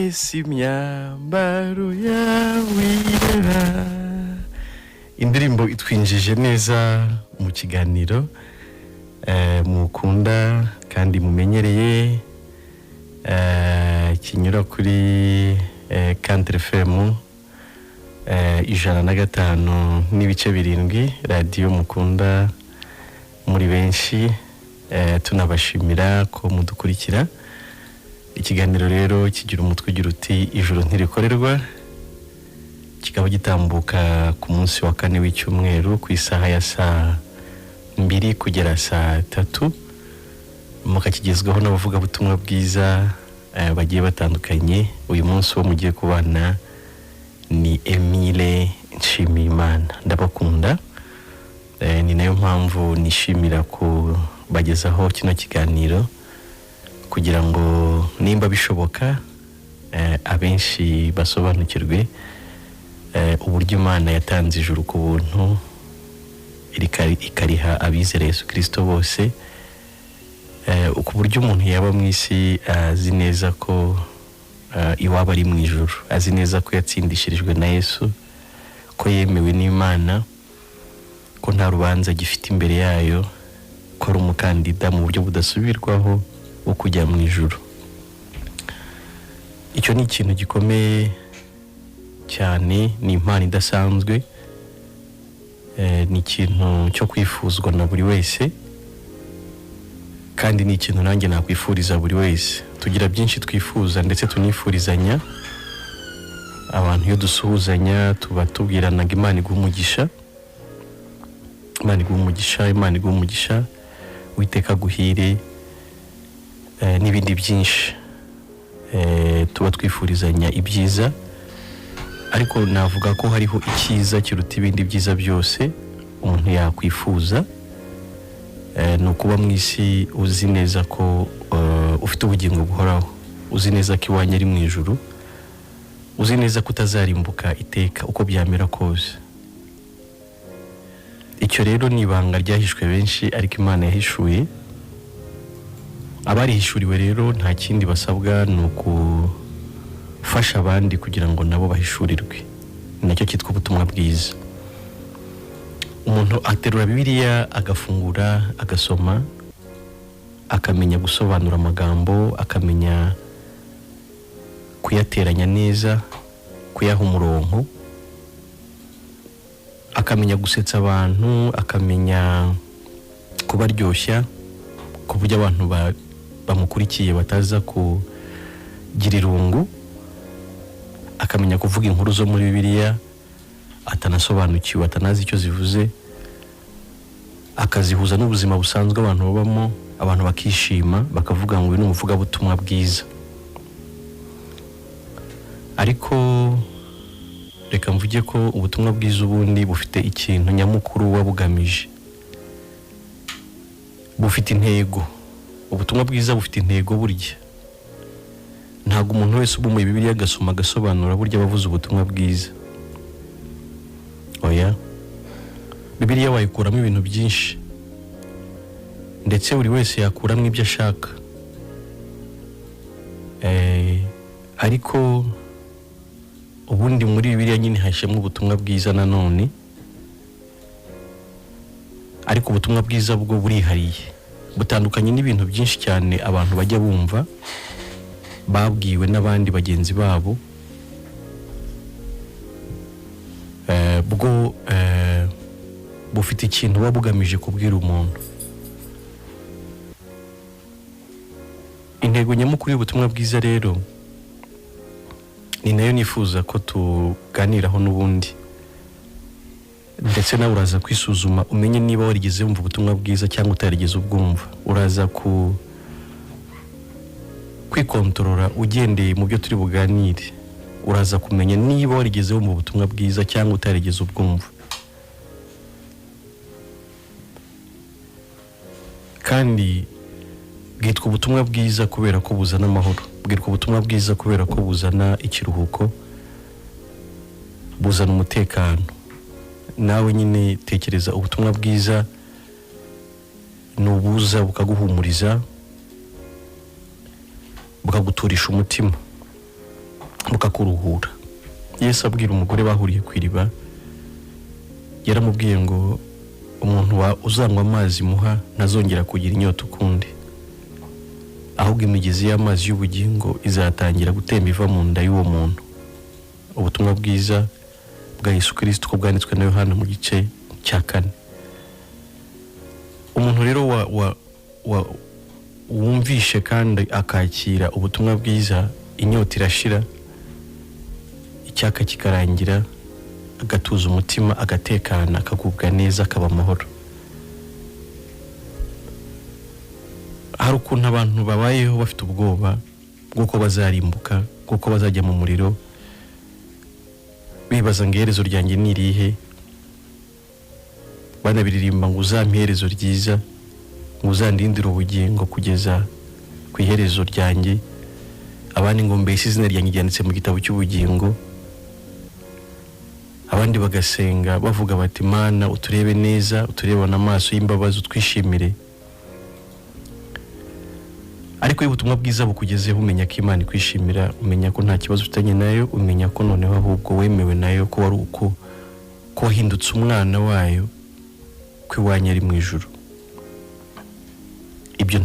mesi imyambaro yawe irera. Indirimbo itwinjije neza mu kiganiro mukunda kandi mumenyereye kinyura kuri Country FM 105 n'ibice 7 radio mukunda muri benshi. Tunabashimira ko mudukurikira. Ikiganiro rero kigira umutwe ugira uti ijuru ntirikorerwa, kikaba gitambuka ku munsi wa kane w'icyumweru ku isaha ya saa 2 kugera saa 3, mukakigezweho n'abavuga butumwa bwiza bagiye batandukanye. Uyu munsi wo mugiye kubana ni Emile Nshimiyimana. Ndabakunda, ni nayo mpamvu nishimira ko bagezaho kino kiganiro kugira ngo nimba bishoboka abenshi basobanukirwe uburyo Imana yatanze ijuru ku buntu ikariha abizera Yesu Kristo bose, uko buryo umuntu yaba mu isi azi neza ko iwaba ari mu ijuru, azi neza ko yatsindishirijwe na Yesu, ko yemewe n'Imana, ko nta rubanza gifite imbere yayo, ko ari umukandida mu buryo budasubirwaho wo kujya mu ijuru. Icyo ni ikintu gikomeye cyane, ni impano idasanzwe, ni ikintu cyo kwifuzwa na buri wese, kandi ni ikintu nanjye nakwifuriza buri wese. Tugira byinshi twifuza ndetse tunifurizanya. Abantu iyo dusuhuzanya tuba tubwiranaga Imana iguha umugisha, Imana iguha umugisha, Imana iguha umugisha, Uwiteka guhire, n'ibindi byinshi. Tuba twifurizanya ibyiza, ariko navuga ko hariho icyiza kiruta ibindi byiza byose umuntu yakwifuza, ni ukuba mu isi uzi neza ko ufite ubugingo buhoraho, uzi neza ko iwanyu ari mu ijuru, uzi neza ko utazarimbuka iteka uko byamera kose. Icyo rero ni ibanga ryahishwe benshi, ariko Imana yahishuye. Abarihishuriwe rero nta kindi basabwa, ni ukufasha abandi kugira ngo nabo bahishurirwe. Nacyo cyitwa ubutumwa bwiza. Umuntu aterura Bibiliya agafungura agasoma, akamenya gusobanura amagambo, akamenya kuyateranya neza, kuyaha umurongo, akamenya gusetsa abantu, akamenya kubaryoshya ku buryo abantu bamukurikiye bataza kugira irungu, akamenya kuvuga inkuru zo muri Bibiliya atanasobanukiwe, atanazi icyo zivuze, akazihuza n'ubuzima busanzwe abantu babamo, abantu bakishima bakavuga ngo uyu ni umuvugabutumwa bwiza. Ariko reka mvuge ko ubutumwa bwiza ubundi bufite ikintu nyamukuru wabugamije, bufite intego. Ubutumwa bwiza bufite intego. Burya ntabwo umuntu wese ubumuye Bibiliya agasoma agasobanura burya bavuze ubutumwa bwiza. Oya, Bibiliya wayikuramo ibintu byinshi, ndetse buri wese yakuramo ibyo ashaka, ariko ubundi muri Bibiliya nyine hashemwe ubutumwa bwiza nanone. Ariko ubutumwa bwiza bwo burihariye, butandukanye n'ibintu byinshi cyane abantu bajya bumva babwiwe n'abandi bagenzi babo. Bwo bufite ikintu babugamije kubwira umuntu. Intego nyamukuru y'ubutumwa bwiza rero ni nayo nifuza ko tuganiraho n'ubundi, ndetse nawe uraza kwisuzuma umenye niba warigeze wumva ubutumwa bwiza cyangwa utarigeze ubwumva. Uraza kwikontorora ugendeye mu byo turi buganire, uraza kumenya niba warigeze wumva ubutumwa bwiza cyangwa utarigeze ubwumva. Kandi bwitwa ubutumwa bwiza kubera ko buzana amahoro, bwitwa ubutumwa bwiza kubera ko buzana ikiruhuko, buzana umutekano. Nawe nyine tekereza, ubutumwa bwiza nubuza bukaguhumuriza, bukaguturisha umutima. bukakuruhura. Yesu abwira umugore bahuriye ku iriba, yaramubwiye ngo umuntu uzanywa amazi muha ntazongera kugira inyota ukundi, ahubwo imigezi y'amazi y'ubugingo izatangira gutemba iva mu nda y'uwo muntu. Ubutumwa bwiza bwa Yesu Kristo ko bwanditswe na Yohana mu gice cya 4. Umuntu rero wumvishe kandi akakira ubutumwa bwiza, inyota irashira, icyaka kikarangira, agatuza umutima, agatekana, akagubwa neza, akaba amahoro. Hari ukuntu abantu babayeho bafite ubwoba bw'uko bazarimbuka, bw'uko bazajya mu muriro, bibaza ngo iherezo ryanjye ni irihe, banabiririmba ngo uzampe iherezo ryiza, ngo uzandindire ubugingo kugeza ku iherezo ryanjye, abandi ngo mbese izina ryanjye ryanditse mu gitabo cy'ubugingo. Abandi bagasenga bavuga bati Mana uturebe neza, uturebana amaso y'imbabazi, utwishimire. Ariko iyo ubutumwa bwiza bukugezeho, umenya ko Imana ikwishimira, umenya ko nta kibazo ufitanye nayo, umenya ko noneho ahubwo wemewe nayo, ko wari uko ko wahindutse umwana wayo, ko iwanyu ari mu ijuru. Ibyo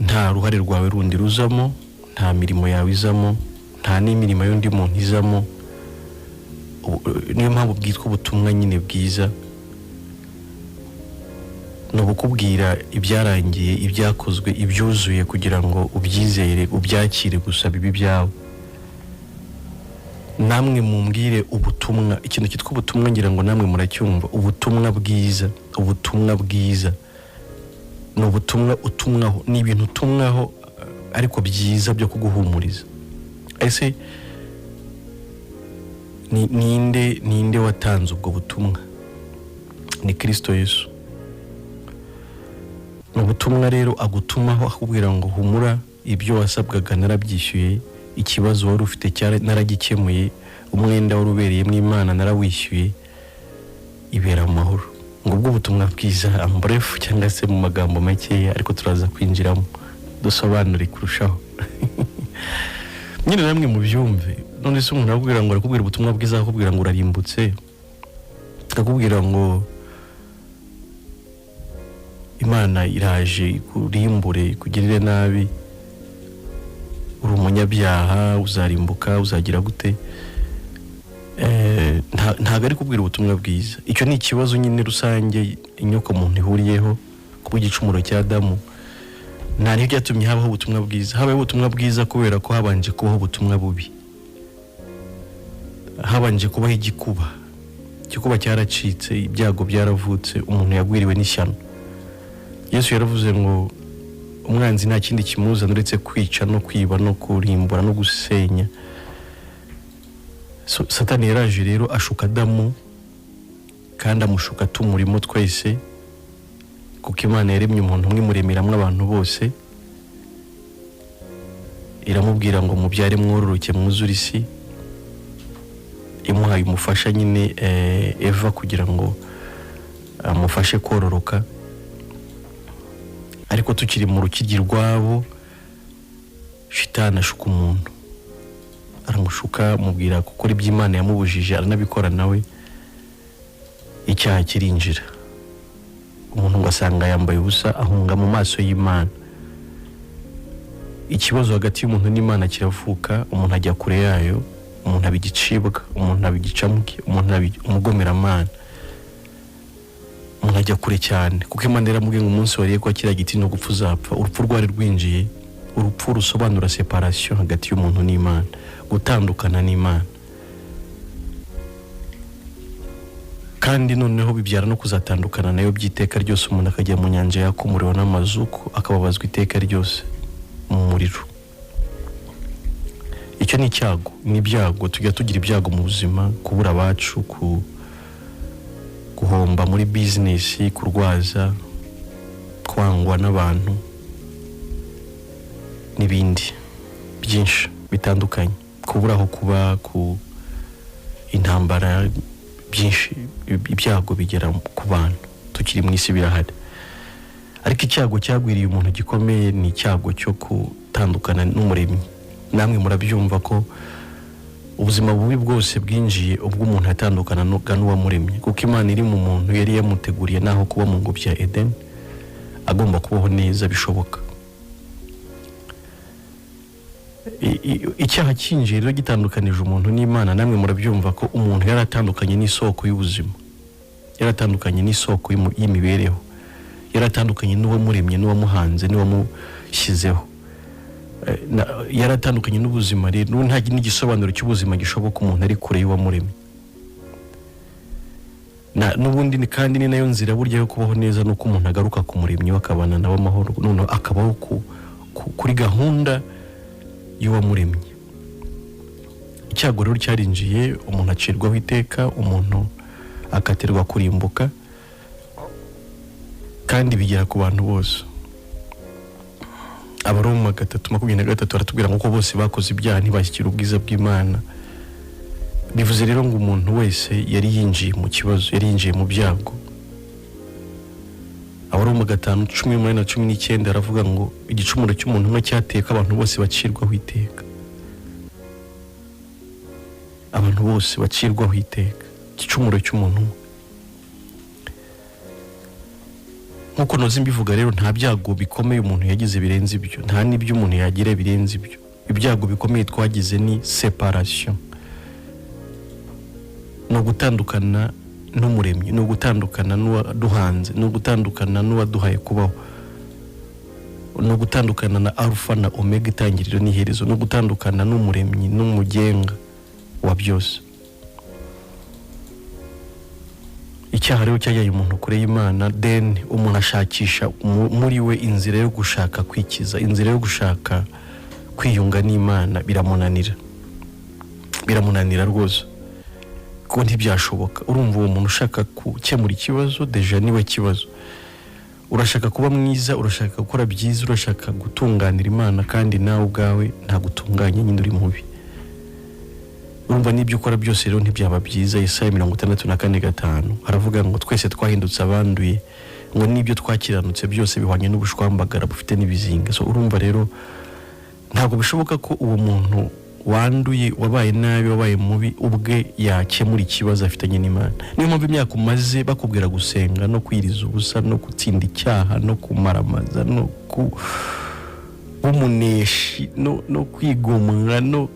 nta ruhare rwawe rundi ruzamo, nta mirimo yawe izamo, nta n'imirimo y'undi muntu izamo. Niyo mpamvu bwitwa ubutumwa nyine bwiza. No bukubwira ibyarangiye, ibyakozwe, ibyuzuye, kugira ngo ubyizere, ubyakire gusa bibi byawe. Namwe mumbwire ubutumwa, ikintu cyitwa ubutumwa ngira ngo namwe muracyumva. Ubutumwa bwiza, ubutumwa bwiza no ubutumwa utumwaho, ni ibintu utumwaho ariko byiza byo kuguhumuriza. Ese ninde watanze ubwo butumwa? Ni Kristo Yesu. Ubutumwa rero agutumaho akubwira ngo humura, ibyo wasabwaga narabyishyuye, ikibazo wari ufite naragikemuye, umwenda warubereyemo Imana narawishyuye, ibera amahoro. Ngo ubwo butumwa bwiza ambrefu, cyangwa se mu magambo make, ariko turaza kwinjiramo dusobanure kurushaho. Nyine namwe mu byumve. None se umuntu akubwira ngo arakubwira ubutumwa bwiza, akubwira ngo urarimbutse, akubwira ngo Imana iraje kurimbure, kugirire nabi, uri umunyabyaha, uzarimbuka, uzagira gute? Ntago ari kubwira ubutumwa bwiza. Icyo ni ikibazo nyine rusange inyoko muntu ihuriyeho ku bw'igicumuro cya Adamu. Nta niyo byatumye habaho ubutumwa bwiza. Habaho ubutumwa bwiza kubera ko habanje kubaho ubutumwa bubi. Habanje kubaho igikuba. Igikuba cyaracitse, ibyago byaravutse, umuntu yagwiriwe n'ishyano. Yesu yaravuze ngo umwanzi nta kindi kimuzana uretse kwica no kwiba no kurimbura no gusenya. Satani yaraje rero ashuka Adamu, kandi amushuka tumurimo twese, kuko Imana yaremye umuntu umwe muremeramwe abantu bose. Iramubwira ngo mubyare mwororoke mwuzure isi. Imuhaye umufasha nyine Eva, kugira ngo amufashe kororoka. Ariko tukiri mu rukiryi rwabo, Shitani ashuka umuntu, aramushuka, mubwira gukora iby'Imana yamubujije, aranabikora nawe. Icyaha kirinjira, umuntu ngasanga yambaye ubusa, ahunga mu maso y'Imana. Ikibazo hagati y'umuntu n'Imana kiravuka, umuntu ajya kure yayo, umuntu abigicibwa, umuntu abigicamuke, umuntu umugomeramana, umuntu ajya kure cyane. Kuko Imana yaramubwiye ngo umunsi wariye kwa kiriya giti no gupfa uzapfa. Urupfu rwari rwinjiye. Urupfu rusobanura separation hagati y'umuntu n'Imana, gutandukana n'Imana. Kandi noneho bibyara no kuzatandukana nayo by'iteka ryose. Umuntu akajya mu nyanja yaka umuriro n'amazuku, akababazwa iteka ryose mu muriro. Icyo ni icyago, ni ibyago. Tujya tugira ibyago mu buzima, kubura abacu, guhomba muri business, kurwaza, kwangwa n'abantu n'ibindi byinshi bitandukanye, kubura aho kuba, ku intambara, byinshi. Ibyago bigera ku bantu, tukiri mu isi birahari. Ariko icyago cyagwiriye umuntu gikomeye ni icyago cyo gutandukana n'Umuremyi. namwe murabyumva ko ubuzima bubi bwose bwinjiye ubwo umuntu atandukana n'uwamuremye, kuko Imana iri mu muntu yari yamuteguriye naho kuba mu ngobyi ya Eden agomba kubaho neza bishoboka. Icyaha cyinjiye rero gitandukanije umuntu n'Imana, namwe murabyumva ko umuntu yaratandukanye n'isoko y'ubuzima, yaratandukanye n'isoko y'imibereho, yaratandukanye n'uwamuremye n'uwamuhanze n'uwamushyizeho, yaratandukanye n'ubuzima. Rero nta n'igisobanuro cy'ubuzima gishoboka umuntu ari kure y'uwamuremye. N'ubundi kandi ni nayo nzira burya yo kubaho neza, nuko umuntu agaruka ku muremyi akabana nawe amahoro, none akabaho kuri gahunda y'uwamuremye. Icyago rero cyarinjiye, umuntu acirwaho iteka, umuntu akaterwa kurimbuka, kandi bigera ku bantu bose. Abaroma 3:23 baratubwira ngo bose bakoze ibyaha ntibashyikira ubwiza bw'Imana. Bivuze rero ngo umuntu wese yari yinjiye mu kibazo, yari yinjiye mu byago. Abaroma 5:18-19 aravuga ngo igicumuro cy'umuntu umwe cyateye ko abantu bose bacirwaho iteka. Abantu bose bacirwaho iteka, igicumuro cy'umuntu umwe. Nkuko noze mbivuga rero, nta byago bikomeye umuntu yagize birenze ibyo, nta n'ibyo umuntu yagira birenze ibyo. Ibyago bikomeye twagize ni separation, no gutandukana n'umuremyi, no gutandukana n'uwaduhanze, no gutandukana n'uwaduhaye kubaho, no gutandukana na Alpha na Omega, itangiriro n'iherezo, no gutandukana n'umuremyi n'umugenga wa byose. Icyaha rero cyajyaye umuntu kure y'Imana, then umuntu ashakisha muri we inzira yo gushaka kwikiza, inzira yo gushaka kwiyunga n'Imana. Biramunanira rwose, kuko ntibyashoboka. Urumva uwo muntu ushaka gukemura ikibazo, deja niwe kibazo. Urashaka kuba mwiza, urashaka gukora byiza, urashaka gutunganira Imana, kandi nawe ubwawe nta gutunganye, nyine uri mubi. Urumva n'ibyo ukora byose rero ntibyaba byiza. Yesaya 64:5 haravuga ngo twese twahindutse abanduye, ngo n'ibyo twakiranutse byose bihwanye n'ubushwambagara bufite n'ibizinga. So urumva rero ntabwo bishoboka ko uwo muntu wanduye, wabaye nabi, wabaye mubi, ubwe yakemura ikibazo afitanye n'Imana. Niyo mpamvu imyaka umaze bakubwira gusenga no kwiriza ubusa no gutsinda icyaha no kumaramaza no umuneshi no kwigomwa no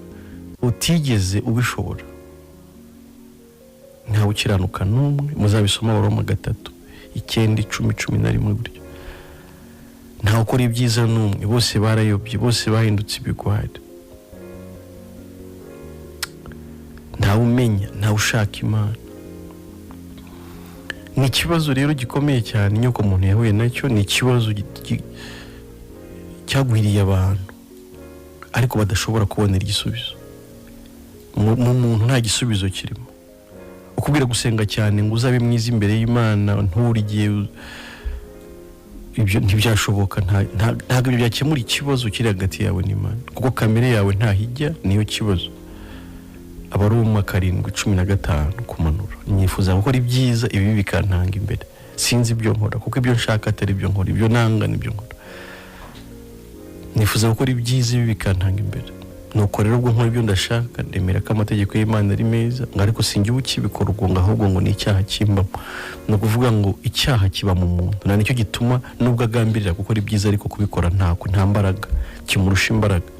utigeze ubishobora. Ntawe ukiranuka n'umwe. Muzabisoma Abaroma 3:9-10-11 buryo. Ntawe ukora ibyiza n'umwe, bose barayobye, bose bahindutse ibigwari. Ntawe umenya, ntawe ushaka Imana. Ni ikibazo rero gikomeye cyane nyoko umuntu yahuye nacyo. Ni ikibazo cyagwiriye abantu ariko badashobora kubonera igisubizo. Mu muntu nta gisubizo kirimo. Ukubwira gusenga cyane ngo uzabe mwiza imbere y'Imana, nturye, ibyo ntibyashoboka. Ntabwo ibyo byakemura ikibazo kiri hagati yawe n'Imana, kuko kamere yawe ntahijya, niyo kibazo. Abaroma 7:15 kumanura. Nifuza gukora ibyiza, ibi bikantanga imbere. Sinzi ibyo nkora, kuko ibyo nshaka atari ibyo nkora, ibyo nanga nibyo nkora. Nifuza gukora ibyiza, ibi bikantanga imbere. Nuko rero ubwo nkora ibyo ndashaka, ndemera ko amategeko y'Imana ari meza, ariko sinjye ukibikora ubwo ahubwo ngo ni icyaha kimbamo. No kuvuga ngo icyaha kiba mu muntu, na nicyo gituma nubwo agambirira gukora ibyiza ariko kubikora nta mbaraga, kimurusha imbaraga.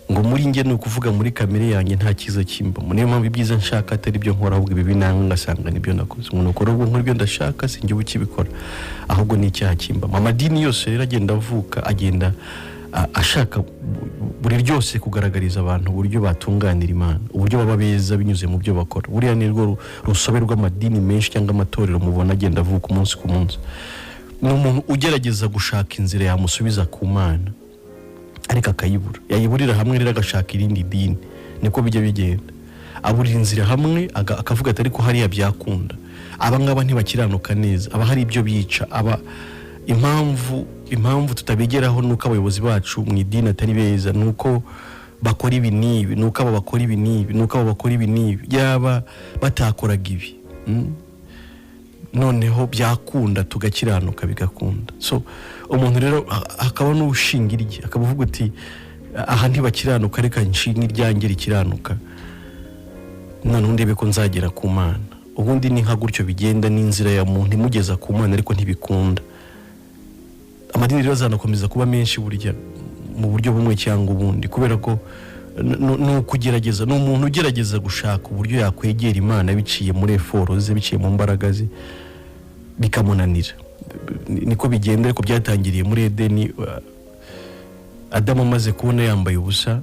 Ngo muri nge ni ukuvuga muri kamere yanjye nta cyiza kimbamo. Niyo mpamvu ibyiza nshaka atari ibyo nkora, ahubwo ibi binanga ngasanga nibyo nakoze. Ngo nuko rero nkora ibyo ndashaka, sinjye ukibikora, ahubwo ni icyaha kimbamo. Amadini yose rero agenda avuka, agenda ashaka buri ryose kugaragariza abantu uburyo batunganira Imana, uburyo baba beza binyuze mu byo bakora. Buriya ni rwo rusobe rw'amadini menshi cyangwa amatorero mubona agenda avuka umunsi ku munsi. Ni umuntu ugerageza gushaka inzira yamusubiza ku Mana, ariko akayibura. Yayiburira hamwe rero agashaka irindi dini. Niko bijya bigenda. Aburira inzira hamwe akavuga ati ariko hariya byakunda. Aba ngaba ntibakiranuka neza, aba hari ibyo bica, aba impamvu tutabigeraho nuko abayobozi bacu mu idini atari beza, nuko bakora ibi n'ibi, nuko aba bakora ibi n'ibi, nuko aba bakora ibi n'ibi. Yaba batakoraga ibi, noneho byakunda tugakiranuka bigakunda. So umuntu rero akaba n'ushinga irye, akavuga uti aha ntibakiranuka reka nshinga iryanjye rikiranuka none ndebe ko nzagera ku Mana. Ubundi ni nka gutyo bigenda n'inzira ya muntu imugeza ku Mana ariko ntibikunda. Amadini rero azanakomeza kuba menshi burya mu buryo bumwe cyangwa ubundi kubera ko no kugerageza no umuntu ugerageza gushaka uburyo yakwegera Imana biciye muri effort ze biciye mu mbaraga ze bikamunanira. Niko bigenda ariko byatangiriye muri Edeni. Adamu amaze kubona yambaye ubusa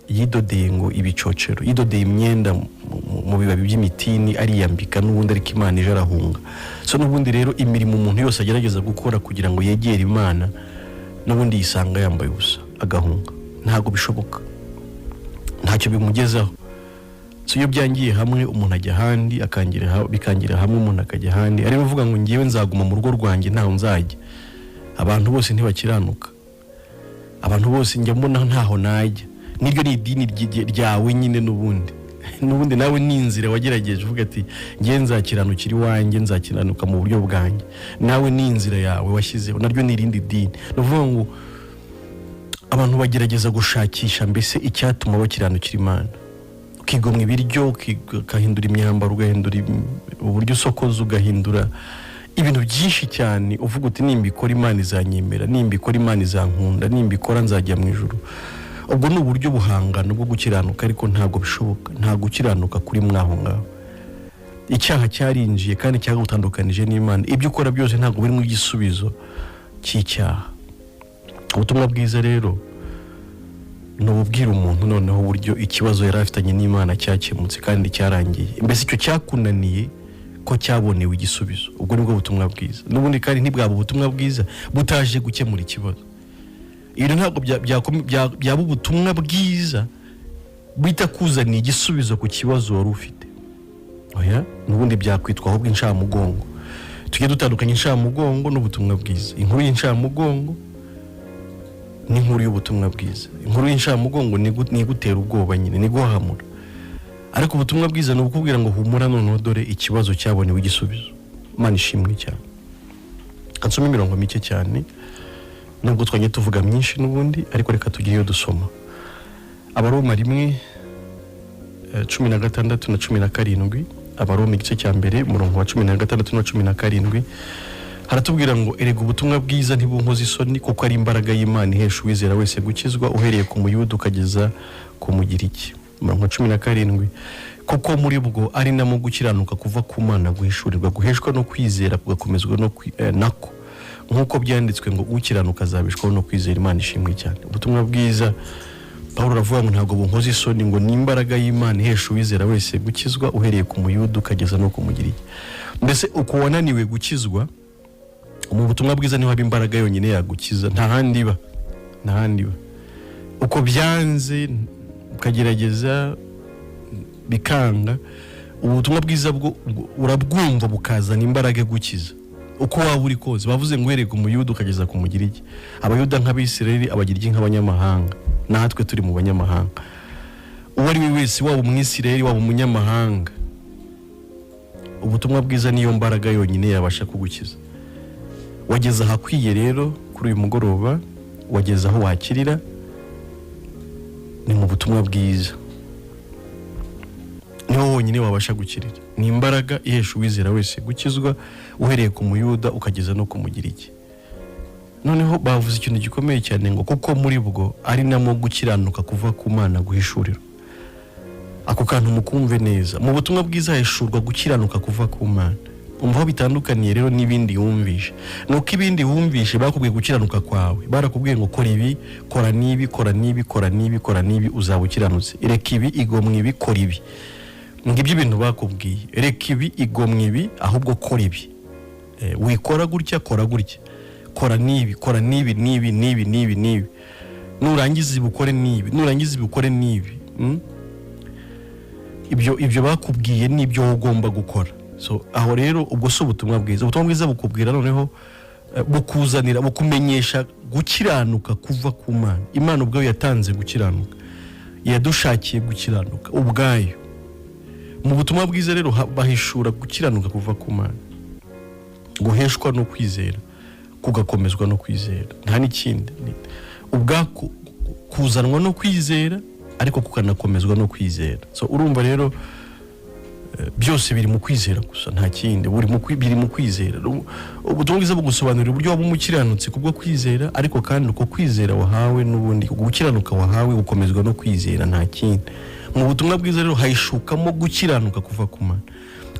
yidodeye ngo ibicocero, yidodeye imyenda mu bibabi by'imitini ariyambika n'ubundi ariko Imana ije arahunga. So n'ubundi rero imirimo umuntu yose agerageza gukora kugira ngo yegere Imana n'ubundi yisanga yambaye ubusa agahunga. Ntago bishoboka, ntacyo bimugezaho. So iyo byangiye hamwe umuntu ajya handi bikangira hamwe umuntu akajya handi. Ari bivuga ngo ngiyewe nzaguma mu rugo rwanjye ntaho nzajya. Abantu bose ntibakiranuka, abantu bose njya mbona ntaho najya. Niryo ni idini ryawe nyine n'ubundi nawe n'inzira wagerageje uvuga ati ngiye nzakiranukira iwanjye nzakiranuka mu buryo bwanjye. Nawe n'inzira yawe washyizeho naryo ni irindi dini. Nuvuga ngo abantu bagerageza gushakisha mbese icyatuma bakiranukira Imana. Ukigomwa ibiryo, ukahindura imyambaro, ugahindura uburyo usokoza, ugahindura ibintu byinshi cyane uvuga uti nimbikora Imana izanyemera, nimbikora Imana izankunda, nimbikora nzajya mu ijuru. Ubwo ni uburyo buhangano bwo gukiranuka ariko ntago bishoboka. Ntago gukiranuka kuri mwaho ngaho. Icyaha cyarinjiye kandi cyagutandukanije n'Imana. Ibyo ukora byose ntago biri mu gisubizo cy'icyaha. Ubutumwa bwiza rero no bubwira umuntu noneho uburyo ikibazo yari afitanye n'Imana cyakemutse kandi cyarangiye. Mbese icyo cyakunaniye ko cyabonewe igisubizo. Ubwo nibwo butumwa bwiza. N'ubundi kandi ntibwabo ubutumwa bwiza butaje gukemura ikibazo. Iyo ntabwo byaba ubutumwa bwiza bita kuzana igisubizo ku kibazo wari ufite. Oya, n'ubundi byakwitwa ahubwo inshamugongo. Tujye dutandukanya inshamugongo n'ubutumwa bwiza. Inkuru y'inshamugongo ni inkuru y'ubutumwa bwiza. Inkuru y'inshamugongo ni gutera ubwoba nyine, ni guhamura. Ariko ubutumwa bwiza ni ukubwira ngo humura noneho dore ikibazo cyabonewe igisubizo. Imana ishimwe cyane. Kansoma imirongo mike cyane nubwo twanye tuvuga myinshi n'ubundi ariko reka tugiye dusoma. Abaroma 1:16 na 17. Abaroma igice cya mbere umurongo wa 16 na 17 haratubwira ngo erega ubutumwa bwiza ntibunkoza isoni kuko ari imbaraga y'Imana ihesha uwizera wese gukizwa uhereye ku muyuda ukageza ku mugiriki. Umurongo wa 17 kuko muri bwo ari namo gukiranuka kuva ku Mana guhishurirwa guheshwa no kwizera kugakomezwa no nako nkuko byanditswe ngo ukiranuka azabishwaho no kwizera. Imana ishimwe cyane. Ubutumwa bwiza Paulo aravuga ngo ntago bunkoza isoni ngo ni imbaraga y'Imana ihesha uwizera wese gukizwa uhereye ku muyuda ukageza no ku mugiriki. Mbese uko wananiwe gukizwa mu butumwa bwiza niho haba imbaraga yonyine yagukiza, nta handi ba. Uko byanze ukagerageza bikanga, ubutumwa bwiza bwo urabwumva bukazana imbaraga gukiza. Uko waba uri koze bavuze ngo uhereye ku muyuda ukageza ku mugiriki. Abayuda nk'Abisirayeli, abagiriki nk'abanyamahanga. Natwe turi mu banyamahanga. Uwo ari we wese waba umwisirayeli waba umunyamahanga, ubutumwa bwiza niyo mbaraga yonyine yabasha kugukiza. Wageze ahakwiye rero kuri uyu mugoroba, wageze aho wakirira ni mu butumwa bwiza. Niho honyine wabasha gukirira. Ni imbaraga ihesha uwizera wese gukizwa uhereye ku muyuda ukageza no ku mugiriki. Noneho bavuze ikintu gikomeye cyane ngo kuko muri bwo ari namo gukiranuka kuva ku Mana guhishurirwa. Ako kantu mukumve neza. Mu butumwa bwiza heshurwa gukiranuka kuva ku Mana. Umva bitandukaniye rero n'ibindi wumvishe. Nuko ibindi wumvishe bakubwiye gukiranuka kwawe. Barakubwiye ngo kora ibi, kora nibi, kora nibi, kora nibi, kora nibi uzabukiranutse. Reka ibi, igomwa ibi, kora ibi. Ngibyo ibintu bakubwiye. Reka ibi, igomwa ibi, ahubwo kora ibi. Wikora gutya, kora gutya. Kora nibi, kora nibi, nibi, nibi, nibi, nibi. Nurangiza ibukore nibi, nurangiza ibukore nibi. Ibyo bakubwiye nibyo ugomba gukora. So aho rero ubwo so ubutumwa bwiza. Ubutumwa bwiza bukubwira noneho bukuzanira bukumenyesha gukiranuka kuva ku Mana. Imana ubwayo yatanze gukiranuka. Yadushakiye gukiranuka ubwayo. Mu butumwa bwiza rero bahishura gukiranuka kuva ku Mana. Guheshwa no kwizera, kugakomezwa no kwizera. Nta n'ikindi. Ubwako kuzanwa no kwizera ariko kukanakomezwa no kwizera. So urumva rero byose biri mu kwizera gusa nta kindi, biri mu kwizera. Ubutumwa bwiza bugusobanurira uburyo waba umukiranutsi kubwo kwizera, ariko kandi uko kwizera wahawe n'ubundi gukiranuka wahawe gukomezwa no kwizera nta kindi. Mu butumwa bwiza rero hayishukamo gukiranuka kuva ku Mana.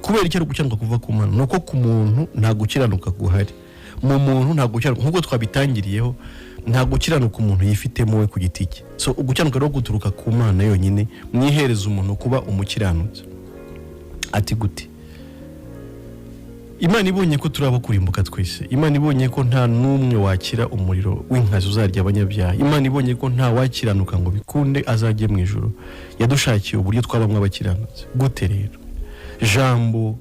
Kubera icyo gukiranuka kuva ku Mana nuko ku muntu nta gukiranuka guhari. Mu muntu nta gukiranuka, nk'uko twabitangiriyeho, nta gukiranuka umuntu yifitemo we ku giti cye. So ugukiranuka rero guturuka ku Mana yonyine, mwihereza umuntu kuba umukiranutsi. Ati gute? Imana ibonye ko turaba kurimbuka twese. Imana ibonye ko nta numwe wakira umuriro w'inkazi uzarya abanyabyaha. Imana ibonye ko nta wakiranuka ngo bikunde azajye mu ijuru. Yadushakiye uburyo twabamwe abakiranutsi. Gute rero? Jambo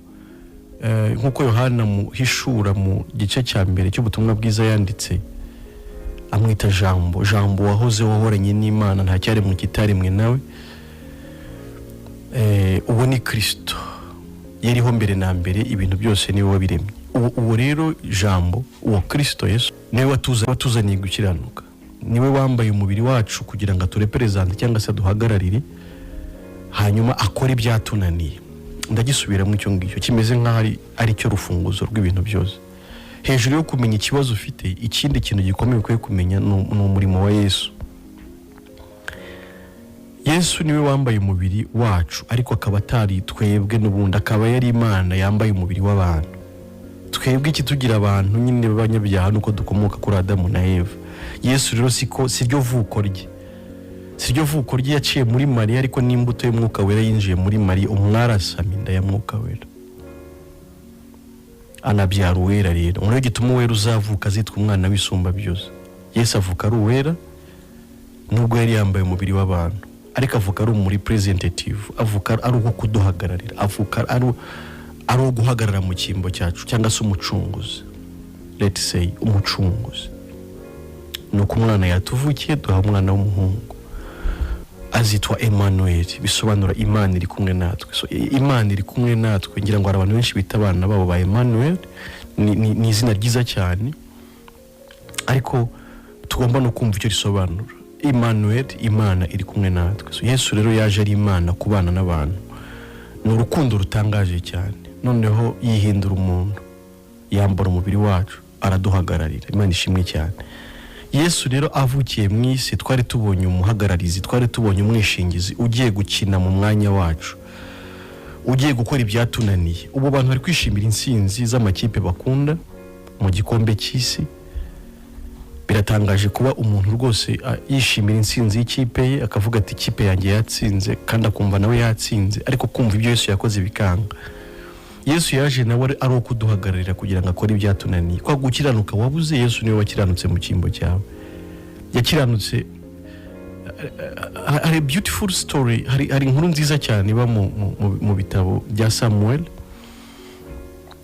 nkuko Yohana muhishura mu gice cya mbere cy'ubutumwa bwiza yanditse, amwita Jambo. Jambo wahoze wahoranye n'Imana, nta cyari mu kitaremwe nawe. Uwo ni Kristo. Yariho mbere na mbere, ibintu byose niwe wabiremye. Uwo rero Jambo, uwo Kristo Yesu, niwe watuzaniye gukiranuka. Niwe wambaye umubiri wacu kugira ngo aturepresente cyangwa se duhagararire, hanyuma akora ibyatunaniye. Ndagisubira mu cyo ngicyo kimeze nk'aho ari cyo rufunguzo rw'ibintu byose. Hejuru yo kumenya ikibazo ufite, ikindi kintu gikomeye ukwiye kumenya ni umurimo wa Yesu. Yesu niwe wambaye umubiri wacu, ariko akaba atari twebwe n'ubundi, akaba yari Imana yambaye umubiri w'abantu. Twebwe iki tugira abantu nyine b'abanyabyaha nuko dukomoka kuri Adamu na Eva. Yesu rero siryo vuko rye yaciye muri Mariya, ariko n'imbuto y'Umwuka Wera yinjiye muri Mariya, umwarasama inda ya Mwuka Wera, anabyara uwera. Rero umuntu gituma uwera uzavuka azitwa umwana w'Isumba byose. Yesu avuka ari uwera nubwo yari yambaye umubiri w'abantu, ariko avuka ari umuri representative, avuka ari uwo kuduhagararira, avuka ari uwo guhagarara mu cyimbo cyacu, cyangwa se umucunguzi. Let's say umucunguzi. Nuko umwana yatuvukiye, duha umwana w'umuhungu, azitwa Emmanuel, bisobanura Imana iri kumwe natwe. So Imana iri kumwe natwe, ngira ngo hari abantu benshi bita abana babo ba Emmanuel, ni izina ryiza cyane, ariko tugomba no kumva icyo risobanura. Emmanuel, Imana iri kumwe natwe. So Yesu rero yaje ari Imana kubana n'abantu. Ni urukundo rutangaje cyane. Noneho yihindura umuntu, yambara umubiri wacu, araduhagararira. Imana ishimwe cyane. Yesu rero avukiye mu isi, twari tubonye umuhagararizi, twari tubonye umwishingizi ugiye gukina mu mwanya wacu, ugiye gukora ibyatunaniye. Ubu bantu bari kwishimira intsinzi z'amakipe bakunda mu gikombe cy'isi. Biratangaje kuba umuntu rwose yishimira intsinzi y'ikipe ye, akavuga ati ikipe yanjye yatsinze, kandi akumva nawe yatsinze, ariko kumva ibyo Yesu yakoze bikanga. Yesu yaje nawe ari kuduhagararira kugira ngo akore ibyatunaniye. Kwa gukiranuka wabuze, Yesu niwe wakiranutse mu cyimbo cyawe. Yakiranutse. Hari beautiful story, hari inkuru nziza cyane iba mu bitabo bya Samuel,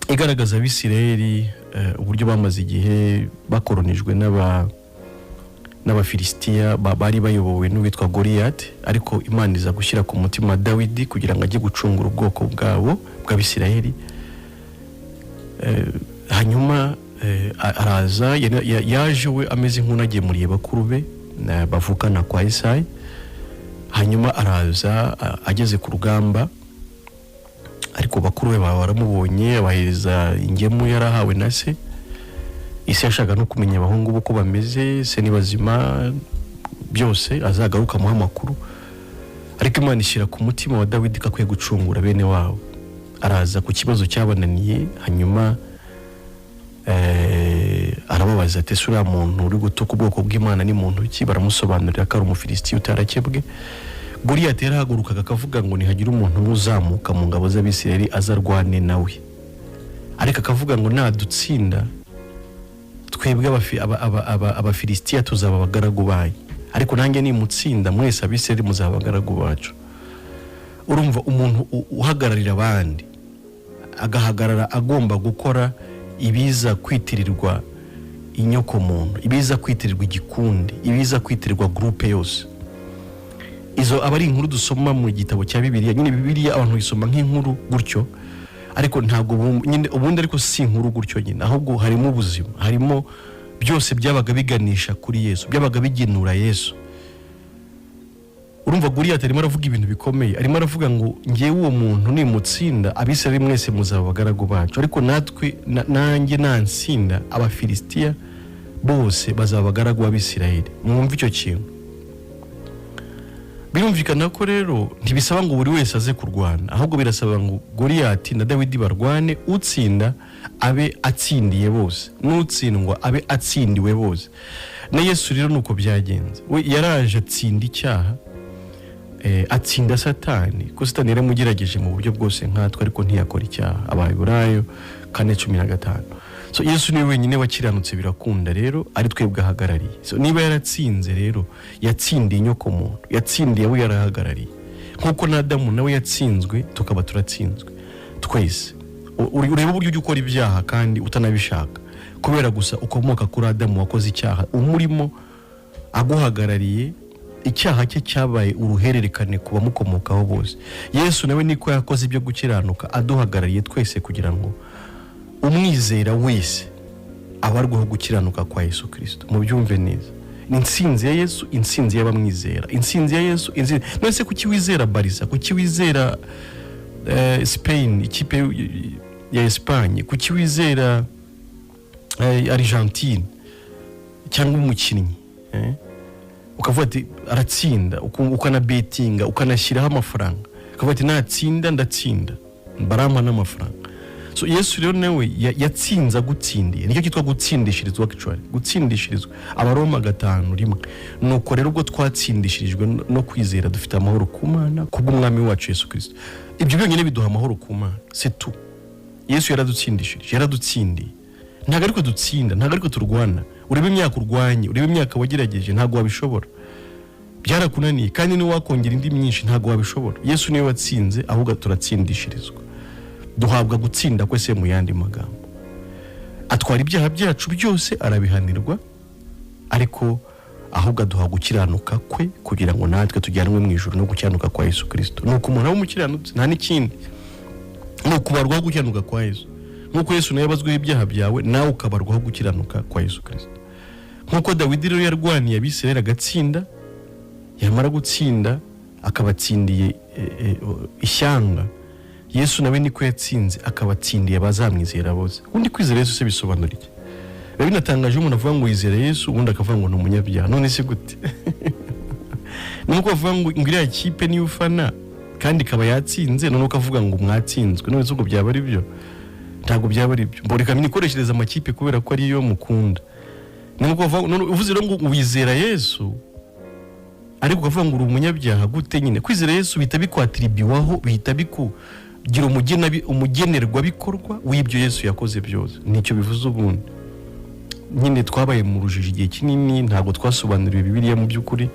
igaragaza Abisirayeli uburyo bamaze igihe bakoronijwe n'Abafilisitiya, bari bayobowe n'uwitwa Goliath, ariko Imana iza gushyira ku mutima Dawidi kugira ngo ajye gucungura ubwoko bwabo bw'Abisirayeli. Hanyuma araza, yaje we ameze nk'unagemuriye bakuru be bavukana kwa Isayi. Hanyuma araza ageze ku rugamba, ariko bakuru be baramubonye, abahereza ingemu yarahawe na se. Isi yashaka no kumenya abahungu uko bameze, se ni bazima byose, azagaruka mu amakuru. Ariko Imana ishyira ku mutima wa Dawidi ko akwiye gucungura bene wabo. Araza ku kibazo cyabananiye, hanyuma arababaza ati uriya muntu uri gutuka ubwoko bw'Imana ni muntu ki? Baramusobanurira ko ari Umufilisitiya utarakebwe. Goliath yarahagurukaga akavuga ngo nihagira umuntu uzamuka mu ngabo z'Abisirayeli azarwane nawe, ariko akavuga ngo nadutsinda twebwe Abafilisitiya tuzaba abagaragu bayo, ariko nanjye nimutsinda mwese Abisirayeli muzaba abagaragu bacu. Urumva umuntu uhagararira abandi, agahagarara agomba gukora ibiza kwitirirwa inyoko muntu, ibiza kwitirirwa igikundi, ibiza kwitirirwa groupe yose. Izo abari inkuru dusoma mu gitabo cya Bibiliya. Nyine Bibiliya abantu bisoma nk'inkuru gutyo, ariko ntabwo nyine ubundi, ariko si inkuru gutyo nyine, ahubwo harimo ubuzima, harimo byose byabaga biganisha kuri Yesu, byabaga bigenura Yesu. urumva Goliyati arimo aravuga ibintu bikomeye, arimo aravuga ngo ngewe uwo muntu nimutsinda Abisirayeli mwese muzaba abagaragu bacu, ariko natwe nanjye nansinda Abafilisitiya bose bazaba abagaragu b'Abisirayeli. Mwumva icyo kintu? Birumvikana ko rero ntibisaba ngo buri wese aze kurwana, ahubwo birasaba ngo Goliyati na Dawidi barwane, utsinda abe atsindiye bose, n'utsindwa abe atsindiwe bose. Na Yesu rero nuko byagenze, we yaraje atsinda icyaha, atsinda Satani, ko Satani yaramugerageje mu buryo bwose nkatwe ariko ntiyakora icyaha. Abaheburayo 4:15. So Yesu niwe wenyine wakiranutse birakunda rero, ari twebwe ahagarariye. So niba yaratsinze rero, yatsindiye inyoko muntu, yatsindiye abo yarahagarariye, nkuko na Adamu nawe yatsinzwe tukaba turatsinzwe twese. Ureba uburyo ujya ukora ibyaha kandi utanabishaka, kubera gusa ukomoka kuri Adamu wakoze icyaha umurimo aguhagarariye. Icyaha cye cyabaye uruhererekane kuba mukomokaho bose. Yesu nawe niko yakoze ibyo gukiranuka aduhagarariye twese, kugira ngo umwizera wese abarwaho gukiranuka kwa Yesu Kristo. Mubyumve neza, intsinzi ya Yesu, intsinzi y'abamwizera, intsinzi ya Yesu, intsinzi. None kuki wizera Barca, kuki wizera Spain, ikipe ya Espagne, kuki wizera Argentine cyangwa umukinnyi ukavuga ati aratsinda, ukana bettinga, ukanashyiraho amafaranga, ukavuga ati natsinda ndatsinda barampa n'amafaranga. So Yesu rero nawe yatsinza gutsindiye, nicyo cyitwa gutsindishirizwa. Actually gutsindishirizwa, Abaroma 5:1. Nuko rero ubwo twatsindishirijwe no kwizera dufite amahoro ku Mana kubw'umwami wacu Yesu Kristo. Ibyo byonyine biduha amahoro ku Mana, c'est tout. Yesu yaradutsindishirije, yaradutsindiye. Ntago ariko dutsinda, ntago ariko turwana. Urebe imyaka urwanye, urebe imyaka wagerageje, ntago wabishobora, byarakunaniye, kandi ni wakongera indi myinshi ntago wabishobora. Yesu niwe watsinze, ahubwo turatsindishirizwa. Duhabwa gutsinda kwese mu yandi magambo. Atwara ibyaha byacu byose arabihanirwa, ariko ahubwo duha gukiranuka kwe kugira ngo natwe tujyanwe mu ijuru no gukiranuka kwa Yesu Kristo. Nuko umuntu aba umukiranutsi nta n'ikindi, nuko ubarwaho gukiranuka kwa Yesu. Nkuko Yesu nawe yabazweho ibyaha byawe, nawe ukabarwaho gukiranuka kwa Yesu Kristo. Nkuko Dawidi rero yarwaniye Abisirayeli agatsinda, yamara gutsinda akabatsindiye ishyanga, Yesu nawe niko yatsinze akabatsindiye abazamwizera bose. Undi kwizera Yesu se bisobanura iki? Biba binatangaje umuntu avuga ngo yizera Yesu ubundi akavuga ngo ni umunyabyaha. None se gute? Nuko avuga ngo iriya kipe ni ufana kandi kaba yatsinze, none ukavuga ngo mwatsinzwe. None se ubwo byaba ari byo? Ntago byaba ari byo. Mboreka minikoreshereza amakipe kubera ko ari yo mukunda. Nuko avuga none uvuze rero ngo wizera Yesu ariko ukavuga ngo uri umunyabyaha gute nyine? Kwizera Yesu bihita bikwatribiwaho, bihita gira umugenerwa bikorwa w'ibyo Yesu yakoze byose. Nicyo bivuze ubundi. Nyine twabaye mu rujiji igihe kinini, ntago twasobanuriwe Bibiliya mu by'ukuri,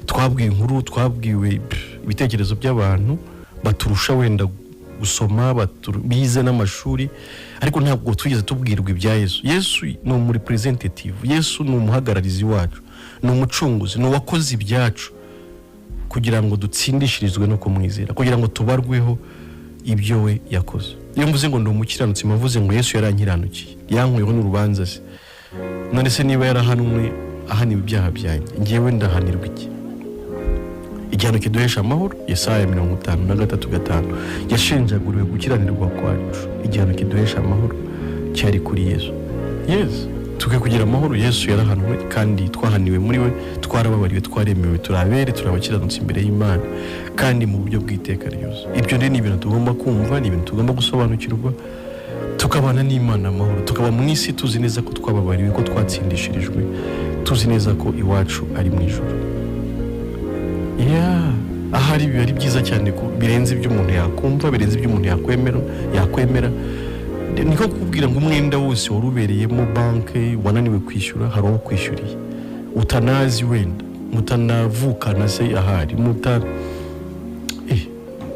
twabwiwe inkuru, twabwiwe ibitekerezo by'abantu baturusha wenda gusoma, bize n'amashuri, ariko ntabwo twigeze tubwirwa ibya Yesu. Yesu ni umurepresentative, Yesu ni umuhagararizi wacu, ni umucunguzi, ni uwakoze ibyacu kugira ngo dutsindishirizwe no kumwizera, kugira ngo tubarweho ibyo we yakoze. Iyo mvuze ngo ndi umukiranutsi, mvuze ngo Yesu yarankiranukiye, yankweho n'urubanza se. None se niba yarahanwe ahaniwe ibyaha byanjye, ngewe ndahanirwa iki? Igihano kiduhesha amahoro, Yesaya 53:5, yashenjaguriwe gukiranirwa kwacu. Igihano kiduhesha amahoro cyari kuri Yesu. Yes, tuke kugira amahoro. Yesu yarahanwe kandi twahaniwe muri we, twarababariwe, twaremewe, turabere, turabakiranutse imbere y'Imana kandi mu buryo bw'iteka ryose. Ibyo rero ni ibintu tugomba kumva, ni ibintu tugomba gusobanukirwa, tukabana n'Imana amahoro, tukaba mu isi tuzi neza ko twababariwe, ko twatsindishirijwe, tuzi neza ko iwacu ari mu ijuru. Ahari biba ari byiza cyane, ko birenze ibyo umuntu yakumva, birenze ibyo umuntu yakwemera. Niko kukubwira ngo umwenda wose warubereyemo banke wananiwe kwishyura, hari uwo kwishyuriye, utanazi wenda, mutanavukana se ahari,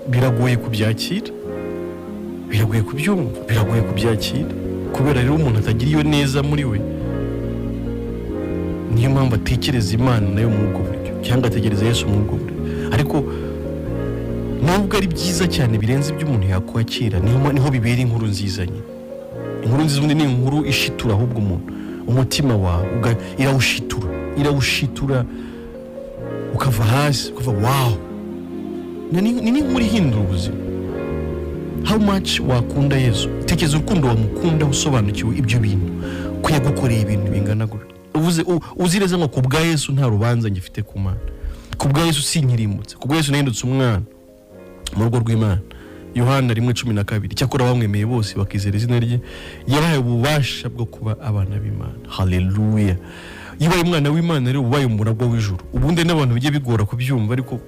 biragoye kubyakira, biragoye kubyumva, biragoye kubyakira, kubera rero umuntu atagira iyo neza muri we. Niyo mpamvu atekereza Imana nayo mu ubwo buryo, cyangwa ategereza Yesu mu ubwo buryo. Ariko nubwo ari byiza cyane birenze ibyo umuntu yakwakira, niho bibera inkuru nziza nyine. Inkuru nziza ni inkuru ishitura ahubwo umuntu umutima wawe irawushitura ukava hasi ukava wow, ni nk'uri hindura ubuzima. How much wakunda Yesu? Tekereza urukundo wamukunda usobanukiwe ibyo bintu, kuya gukorera ibintu bingana gutyo. Uzireze ngo kubwa Yesu nta rubanza ngifite ku Mana, kubwa Yesu sinkirimutse, kubwa Yesu nahindutse umwana mu rugo rw'Imana. Yohana 1:12. Cyakora bamwemeye bose bakizera izina rye yabaye ububasha bwo kuba abana b'Imana. Haleluya. Yibaye umwana w'Imana rero ubaye umuragwa w'ijuru. Ubundi n'abantu bijye bigora kubyumva, ariko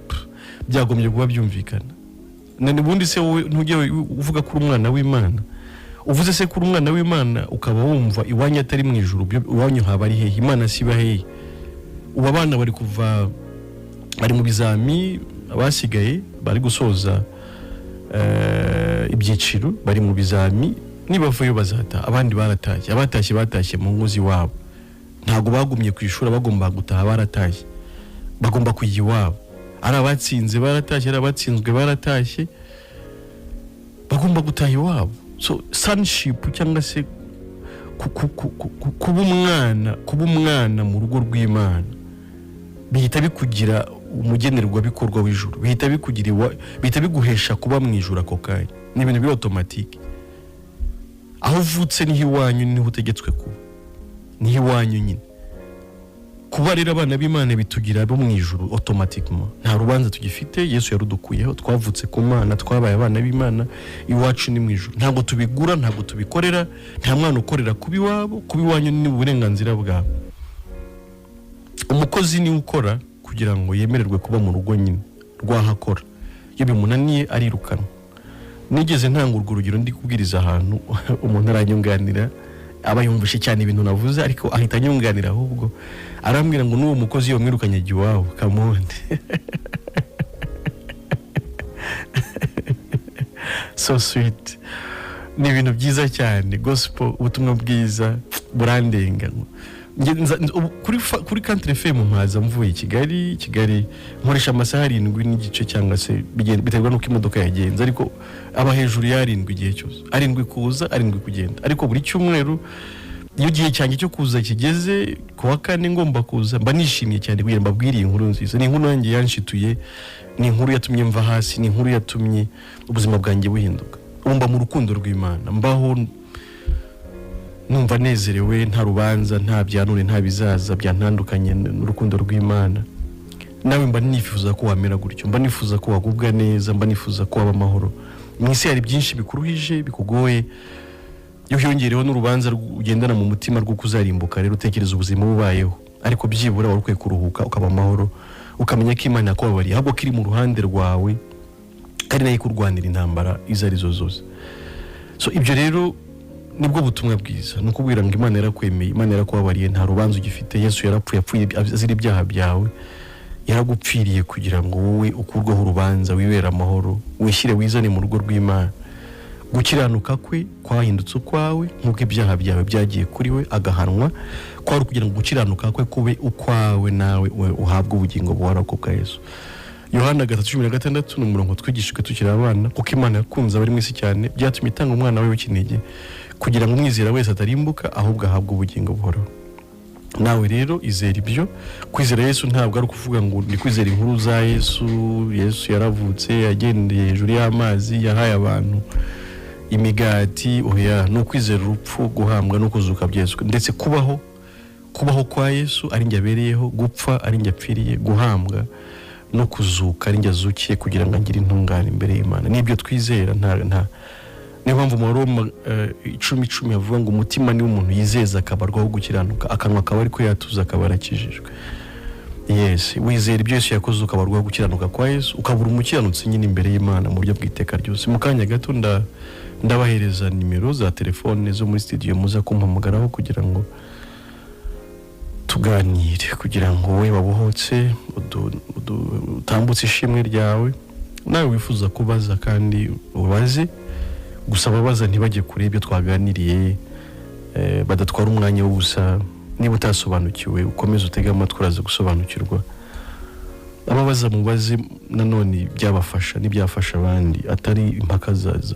byagombye kuba byumvikana. Ubundi se wowe ntujye uvuga ko umwana w'Imana, uvuze se ko umwana w'Imana ukaba wumva iwanyu atari mu ijuru, iwanyu haba ari hehe? Imana siba hehe? Uba abana bari kuva, bari mu bizami, abasigaye bari gusoza ibyiciro, bari mu bizami, nibavuye bazata. Abandi baratashye, batashye mu ngo z'iwabo, ntago bagumye ku ishuri, bagomba gutaha baratashye, bagomba kujya iwabo. Ari abatsinze baratashye, ari abatsinzwe baratashye, bagomba gutaha iwabo. So sonship cyangwa se kuba umwana mu rugo rw'Imana bihita bikugira umugenerwa bikorwa w'ijuru, bihita biguhesha kuba mu ijuru ako kanya. Ni ibintu biri automatique. Aho uvutse niho iwanyu, niho utegetswe kuba, niho iwanyu nyine. Kuba rero abana b'Imana bitugira abo mu ijuru automatiquement, nta rubanza tugifite. Yesu yarudukuyeho, twavutse ku Mana, twabaye abana b'Imana, iwacu ni mu ijuru. Ntabwo tubigura, ntabwo tubikorera, nta mwana ukorera kuba iwabo, kuba iwanyu ni uburenganzira bwawe. Umukozi ni ukora kugira ngo yemererwe kuba mu rugo nyine rwahakora, iyo bimunaniye arirukanwa. Nigeze ntanga urwo rugero ndi kubwiriza ahantu, umuntu aranyunganira, aba yumvishe cyane ibintu navuze, ariko ahita anyunganira, ahubwo arambwira ngo n'uwo mukozi yo mwirukanye jya iwawe. Kamonde. So sweet. Ni ibintu byiza cyane, gospel, ubutumwa bwiza burandenga. Kuri Country FM mpaza mvuye Kigali nkoresha amasaha 7:30 cyangwa se biterwa nuko imodoka yagenze, ariko aba hejuru ya 7 igihe cyose, 7 kuza 7 kugenda. Ariko buri cyumweru iyo gihe cyanjye cyo kuza kigeze, kuwa kane ngomba kuza, mba nishimiye cyane kugira mbabwire inkuru nziza. Ni inkuru yanjye yanshituye, ni inkuru yatumye mva hasi, ni inkuru yatumye ubuzima bwanjye buhinduka. Umba mu rukundo rw'Imana, mbaho numva nezerewe, nta rubanza, nta byanone, nta bizaza byantandukanye n'urukundo rw'Imana. Nawe mba nifuza ko wamera gutyo, mba nifuza ko wagubwa neza, mba nifuza ko waba amahoro. Mwisi hari byinshi bikuruhije, bikugoye, iyo hiyongereho n'urubanza ugendana mu mutima rwo kuzarimbuka. Rero utekereza ubuzima bubayeho, ariko byibura wari ukwiye kuruhuka, ukaba amahoro, ukamenya ko Imana yakubabariye, ahubwo kiri mu ruhande rwawe, kandi nayo kurwanira intambara izo arizo zose. So ibyo rero nibwo butumwa bwiza, nuko kubwira ngo Imana yarakwemeye, Imana yarakubabariye, nta rubanza ugifite. Yesu yarapfuye azira ibyaha byawe, yaragupfiriye kugira ngo wowe ukurweho urubanza, wibera amahoro, wishyire wizane mu rugo rw'Imana. Gukiranuka kwe kwahindutse ukwawe, nk'uko ibyaha byawe byagiye kuri we agahanwa, kwari kugira ngo gukiranuka kwe kube ukwawe, nawe uhabwe ubugingo buhoraho bwa Yesu. Yohana 3:16 ni umurongo twigishijwe tukiri abana, kuko Imana yakunze abari mu isi cyane byatumye itanga umwana we w'ikinege, kugira ngo umwizera wese atarimbuka, ahubwo ahabwe ubugingo buhoraho. Nawe rero izera ibyo. Kwizera Yesu ntabwo ari kuvuga ngo ni kwizera inkuru za Yesu yaravutse, yagendeye hejuru y'amazi, yahaye abantu imigati. Oya, no kwizera urupfu, guhambwa no kuzuka byezwe, ndetse kubaho kwa Yesu ari njye abereyeho, gupfa ari njye apfiriye, guhambwa no kuzuka ari njye azukiye, kugira ngo angire intungane imbere y'Imana. Nibyo twizera. Niyo mpamvu mu Roma 10:10 havuga ngo umutima ni umuntu yizeza akabarwaho gukiranuka, akanwa akaba ariko yatuza akaba arakijijwe. Yes, wizera ibyo Yesu yakoze ukabarwaho gukiranuka kwa Yesu, ukabura umukiranutsi nyine imbere y'Imana mu buryo bw'iteka ryose. Mu kanya gato ndabahereza nimero za telefone zo muri studio muza kumpamagaraho kugira ngo tuganire, kugira ngo we wabuhotse utambutse ishimwe ryawe. Nawe wifuza kubaza kandi ubaze, gusa ababaza ntibajye kure ibyo twaganiriye, badatwara umwanya w'ubusa. Niba utasobanukiwe ukomeze utega amatwi uraza gusobanukirwa. Ababaza mubaze nanone byabafasha n'ibyafasha abandi, atari impaka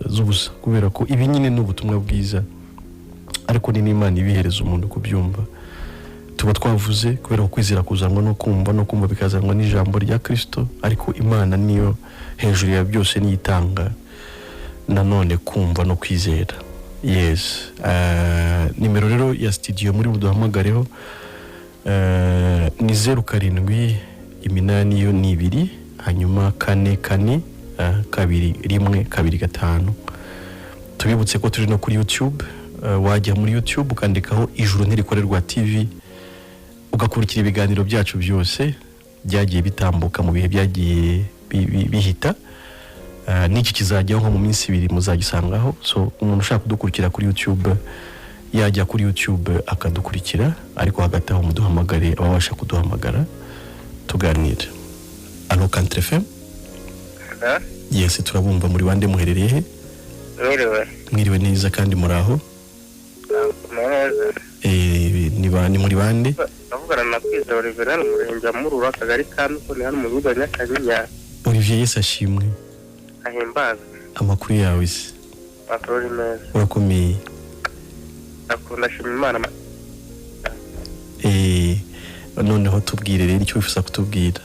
z'ubusa, kubera ko ibi nyine n'ubutumwa bwiza, ariko ni n'Imana ibihereza umuntu kubyumva. tuba twavuze kubera kwizera kuzanwa no kumva bikazanwa n'ijambo rya Kristo, ariko Imana niyo hejuru ya byose niyitanga nanone kumva no kwizera. Yes, nimero rero ya studio muri buduhamagareho ni 07 iminani yo ni 2 hanyuma 44 21225. Tubibutse ko turi no kuri YouTube, wajya muri YouTube ukandikaho Ijuru Ntirikorerwa TV ugakurikira ibiganiro byacu byose byagiye bitambuka mu bihe byagiye bihita. Niki kizajyaho nko mu minsi 2 muzagisangaho. So umuntu ushaka kudukurikira kuri YouTube yajya kuri YouTube akadukurikira, ariko hagati aho muduhamagare ababasha kuduhamagara tuganira. Allo Country FM. Yes, turabumva muri bande muherereye he? Mwiriwe neza kandi muraho? Ni muri bande? Avugana na Kwizera Olivier hano mu murenge wa Mururu akagari ka Nukoni hano mu bigo bya Kanyinya. Olivier Yesu ashimwe. Ahimbaza. Amakuru yawe se? Amakuru meza. Urakomeye? Akunda shima Imana. Noneho tubwire rero icyo wifuza kutubwira.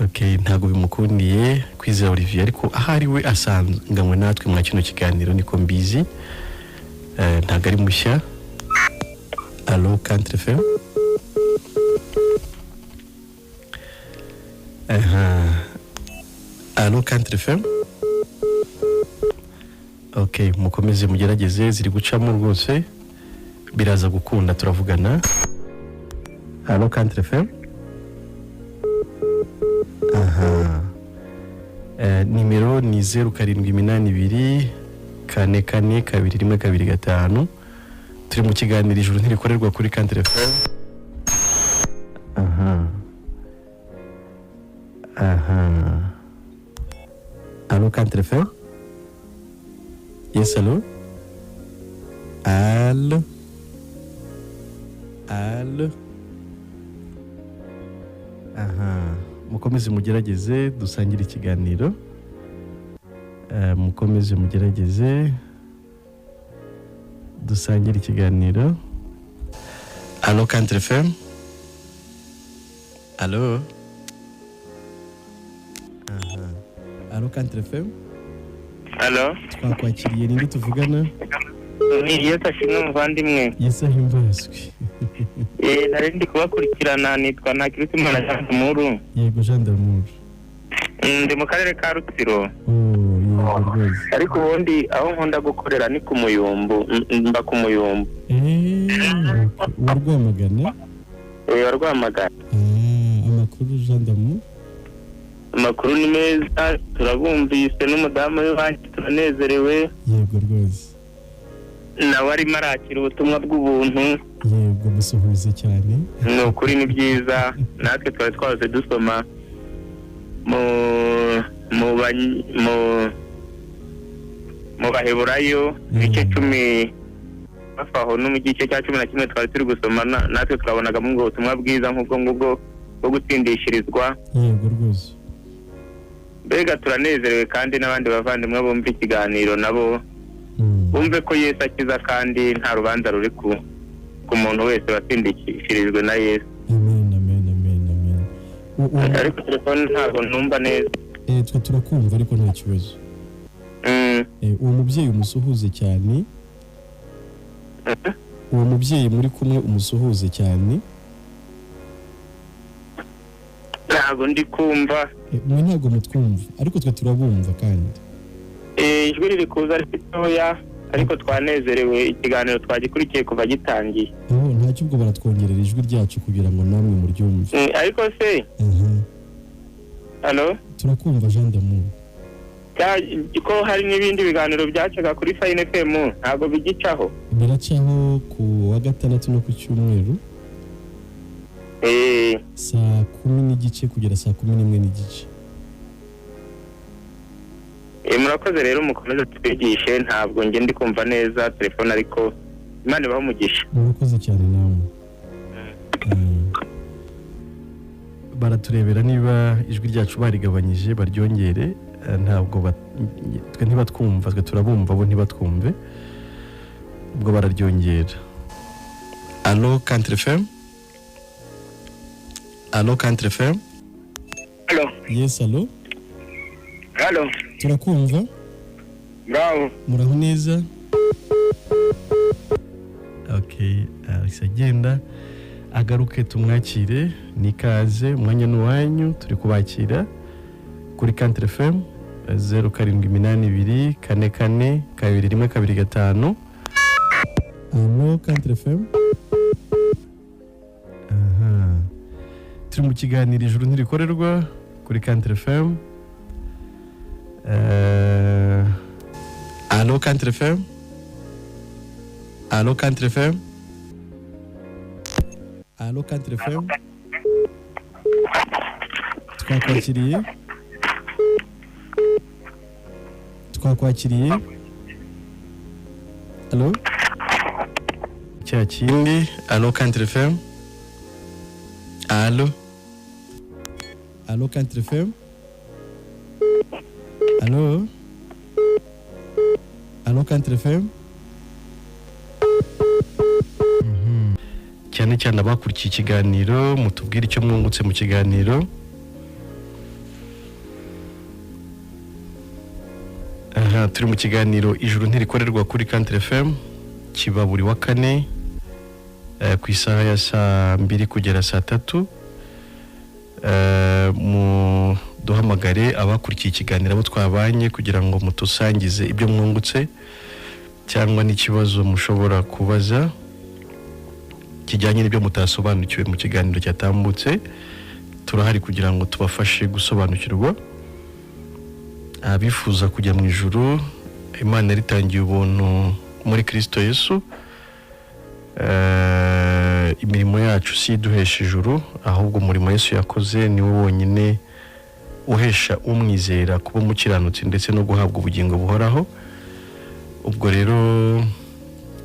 Okay, ntago bimukundiye Kwizera Olivier, ariko ahari we asanganywe natwe mwa kino kiganiro niko mbizi. Ntago ari mushya. Allo Country FM. Allo Country FM. Okay, mukomeze mugerageze, ziri gucamo rwose biraza gukunda turavugana. Allo Country FM. Nimero ni 0782 44 21225. Turi mu kiganiro Ijuru Ntirikorerwa kuri Country FM. Allo Country FM. Yes, allo. Allo. Mukomeze mugerageze dusangire ikiganiro. Mukomeze mugerageze dusangire ikiganiro. Allo Country FM. Allo. Allo Country FM. Allo. Twakwakiriye ninde tuvugana? Ni Yesu ashimwe muvandimwe. Yesu ahimbazwe. Narindi kubakurikirana nitwa Ntakirutimana Jean d'Amour. Yego Jean d'Amour. Ndi mu karere ka Rutsiro. Yego rwose. Ariko ubundi aho nkunda gukorera ni ku Muyumbu, mba ku Muyumbu. Warwamagana? Warwamagana. Amakuru Jean d'Amour? Amakuru ni meza, turabumvise n'umudamu w'abandi turanezerewe. Yego rwose. Nawe arimo arakira ubutumwa bw'ubuntu. Yego musuhuze cyane. Ni ukuri ni byiza, natwe twari twahoze dusoma mu Baheburayo igice 10 bafaho no mu gice cya 11 twari turi gusoma, natwe twabonagamo ubwo butumwa bwiza nk'ubwo ngubwo bwo gutsindishirizwa. Yego rwose. Mbega turanezerewe kandi n'abandi bavandimwe bumva ikiganiro nabo bumve ko Yesu akiza kandi nta rubanza ruri ku muntu wese watsindishirijwe na Yesu. Amen. Ariko telefone ntabwo numva neza. Twe turakumva ariko nta kibazo. Uwo mubyeyi umusuhuze cyane. Uwo mubyeyi muri kumwe umusuhuze cyane. Ntabwo ndi kumva. Mwe ntabwo mutwumva ariko twe turabumva kandi. Ijwi riri kuza ritoya ariko twanezerewe, ikiganiro twagikurikiye kuva gitangiye. Ntacyo ubwo baratwongerera ijwi ryacu kugira ngo namwe muryumve. Ariko se Allo? Turakumva Jean d'Amour. Ko hari n'ibindi biganiro byacaga kuri Fine FM ntabwo bigicaho. Biracaho ku wa gatandatu no ku cyumweru. Saa 10:30 kugera saa 11:30. Murakoze rero mukomeze twigishe, ntabwo nge ndi kumva neza telefone ariko Imana ibaho umugisha. Murakoze cyane nawe. Baraturebera niba ijwi ryacu barigabanyije baryongere, ntabwo twe ntibatwumva, twe turabumva bo ntibatwumve. ubwo bararyongera. Allo Country FM. Allo Country FM. Hello. Yes, allo. Hello. Turakumva. Bravo. Muraho neza. Okay, agenda agaruke tumwakire nikaze umwanya n'uwanyu turi kubakira kuri Country FM 0782 44 21225. Allo Country FM. Turi mu kiganiro ijuru ntirikorerwa kuri Country FM. Allo Country FM. Allo Country FM. Allo Country FM. Twakwakiriye. Allo. Cyakindi. Allo Country FM. Allo. Allo Country FM. Allo. Allo Country FM. Cyane cyane abakurikiye ikiganiro mutubwire icyo mwungutse mu kiganiro. Turi mu kiganiro ijuru ntirikorerwa kuri Country FM kiba buri wa kane ku isaha ya saa 2 kugera saa 3. Mu duhamagare abakurikiye ikiganiro abo twabanye kugira ngo mutusangize ibyo mwungutse cyangwa n'ikibazo mushobora kubaza kijyanye n'ibyo mutasobanukiwe mu kiganiro cyatambutse. Turahari kugira ngo tubafashe gusobanukirwa. Abifuza kujya mu ijuru, Imana ritangiye ubuntu muri Kristo Yesu. Imirimo yacu si duhesha ijuru, ahubwo umurimo Yesu yakoze niwe wonyine uhesha umwizera kuba umukiranutsi ndetse no guhabwa ubugingo buhoraho. Ubwo rero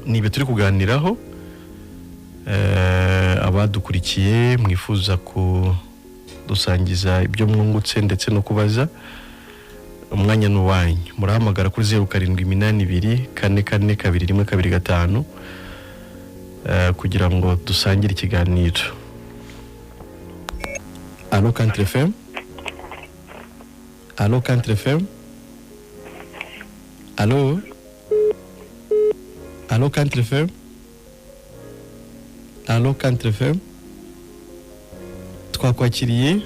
nibe turi kuganiraho. Abadukurikiye mwifuza kudusangiza ibyo mwungutse ndetse no kubaza, umwanya n'uwanyu. Murahamagara kuri 0782 44 21225 kugira ngo dusangire ikiganiro. Allo Country FM. Allo Country FM. Allo. Allo Country FM. Allo Country FM. Twakwakiriye.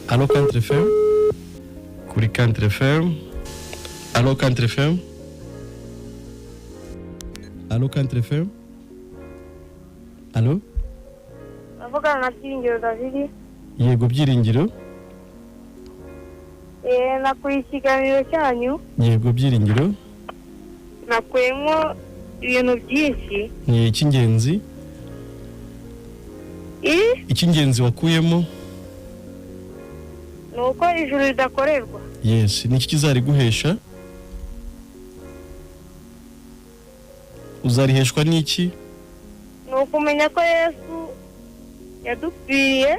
Allo Country FM. Kuri Country FM. Allo Country FM. Allo Country FM. Allo. Avugana na Byiringiro David. Yego Byiringiro. Nakuye ikiganiro cyanyu. Yego Byiringiro. Nakuyemo ibintu byinshi. Ni icy'ingenzi. Icy'ingenzi wakuyemo? Nuko ijuru ridakorerwa. Yes, ni iki kizari guhesha? Uzariheshwa n'iki? Nuko umenya ko Yesu yadupfiriye.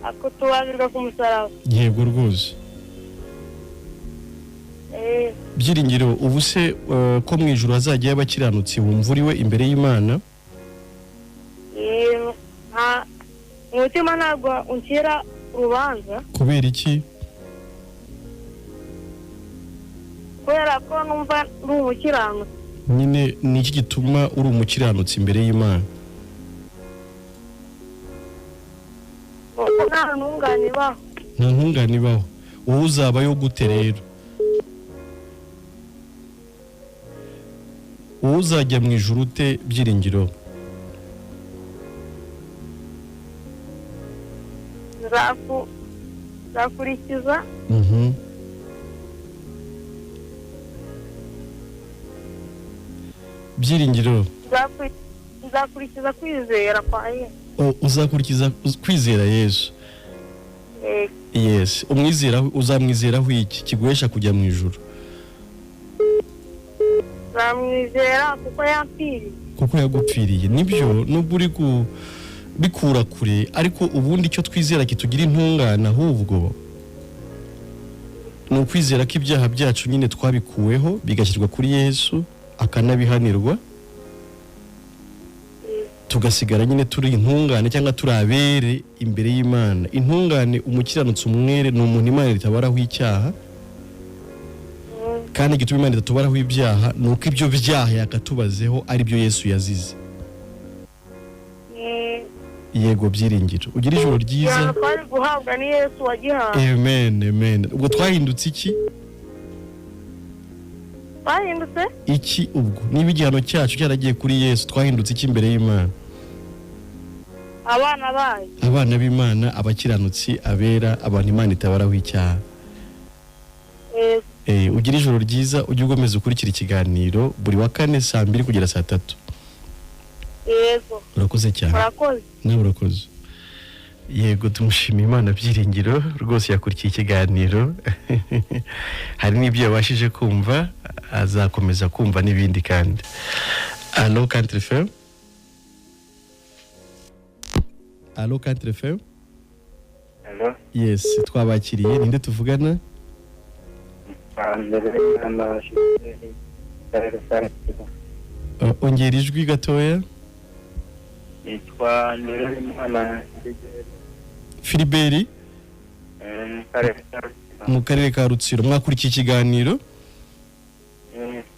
Akutubambirwa ku musaraba. Yego rwose. Byiringiro, ubu se ko mu ijuru hazajya abakiranutsi wumva uriwe imbere y'Imana? Umutima ntabwo unshyira urubanza. Kubera iki? Kubera ko numva ndi umukiranutsi. Nyine ni iki gituma uri umukiranutsi imbere y'Imana? Nta ntungane ibaho. Nta ntungane ibaho. Wowe uzabayo gute rero? Wowe uzajya mu ijuru ute Byiringiro? Zakurikiza. Byiringiro. Zakurikiza kwizera kwa Yesu. Uzakurikiza kwizera Yesu. Yes, uzamwizeraho iki kiguhesha kujya mu ijuru? Zamwizera kuko yampfiriye. Kuko yagupfiriye. Nibyo nubwo uri bikura kure, ariko ubundi icyo twizera kitugira intungane ahubwo ni ukwizera ko ibyaha byacu nyine twabikuweho bigashyirwa kuri Yesu akanabihanirwa, tugasigara nyine turi intungane cyangwa turi abere imbere y'Imana. Intungane, umukiranutsi, umwere ni umuntu Imana itabaraho icyaha, kandi igituma Imana itatubaraho ibyaha ni uko ibyo byaha yakatubazeho ari byo Yesu yazize. Yego Byiringiro, ugira ijoro ryiza. Twari guhabwa ni Yesu wagihaye. Amen, amen. Ubwo twahindutse iki? Twahindutse Iki ubwo? Niba igihano cyacu cyaragiye kuri Yesu, twahindutse iki imbere y'Imana? abana bayo. Abana b'Imana, abakiranutsi, abera, abantu Imana itabaraho icyaha. Ugira ijoro ryiza, ujye ugomeza ukurikira ikiganiro buri wa kane saa 2 kugera saa 3. Yego. Urakoze cyane. Urakoze. Nawe urakoze. Yego, tumushimiye Imana Byiringiro rwose yakurikiye ikiganiro. Hari n'ibyo yabashije kumva, azakomeza kumva n'ibindi kandi. Allo Country FM. Allo Country FM. Hello. Yes, twabakiriye. Ninde tuvugana? Ongera ijwi gatoya. Yitwa Nyirimana Philibert. Mu karere ka Rutsiro. Mwakurikiye ikiganiro?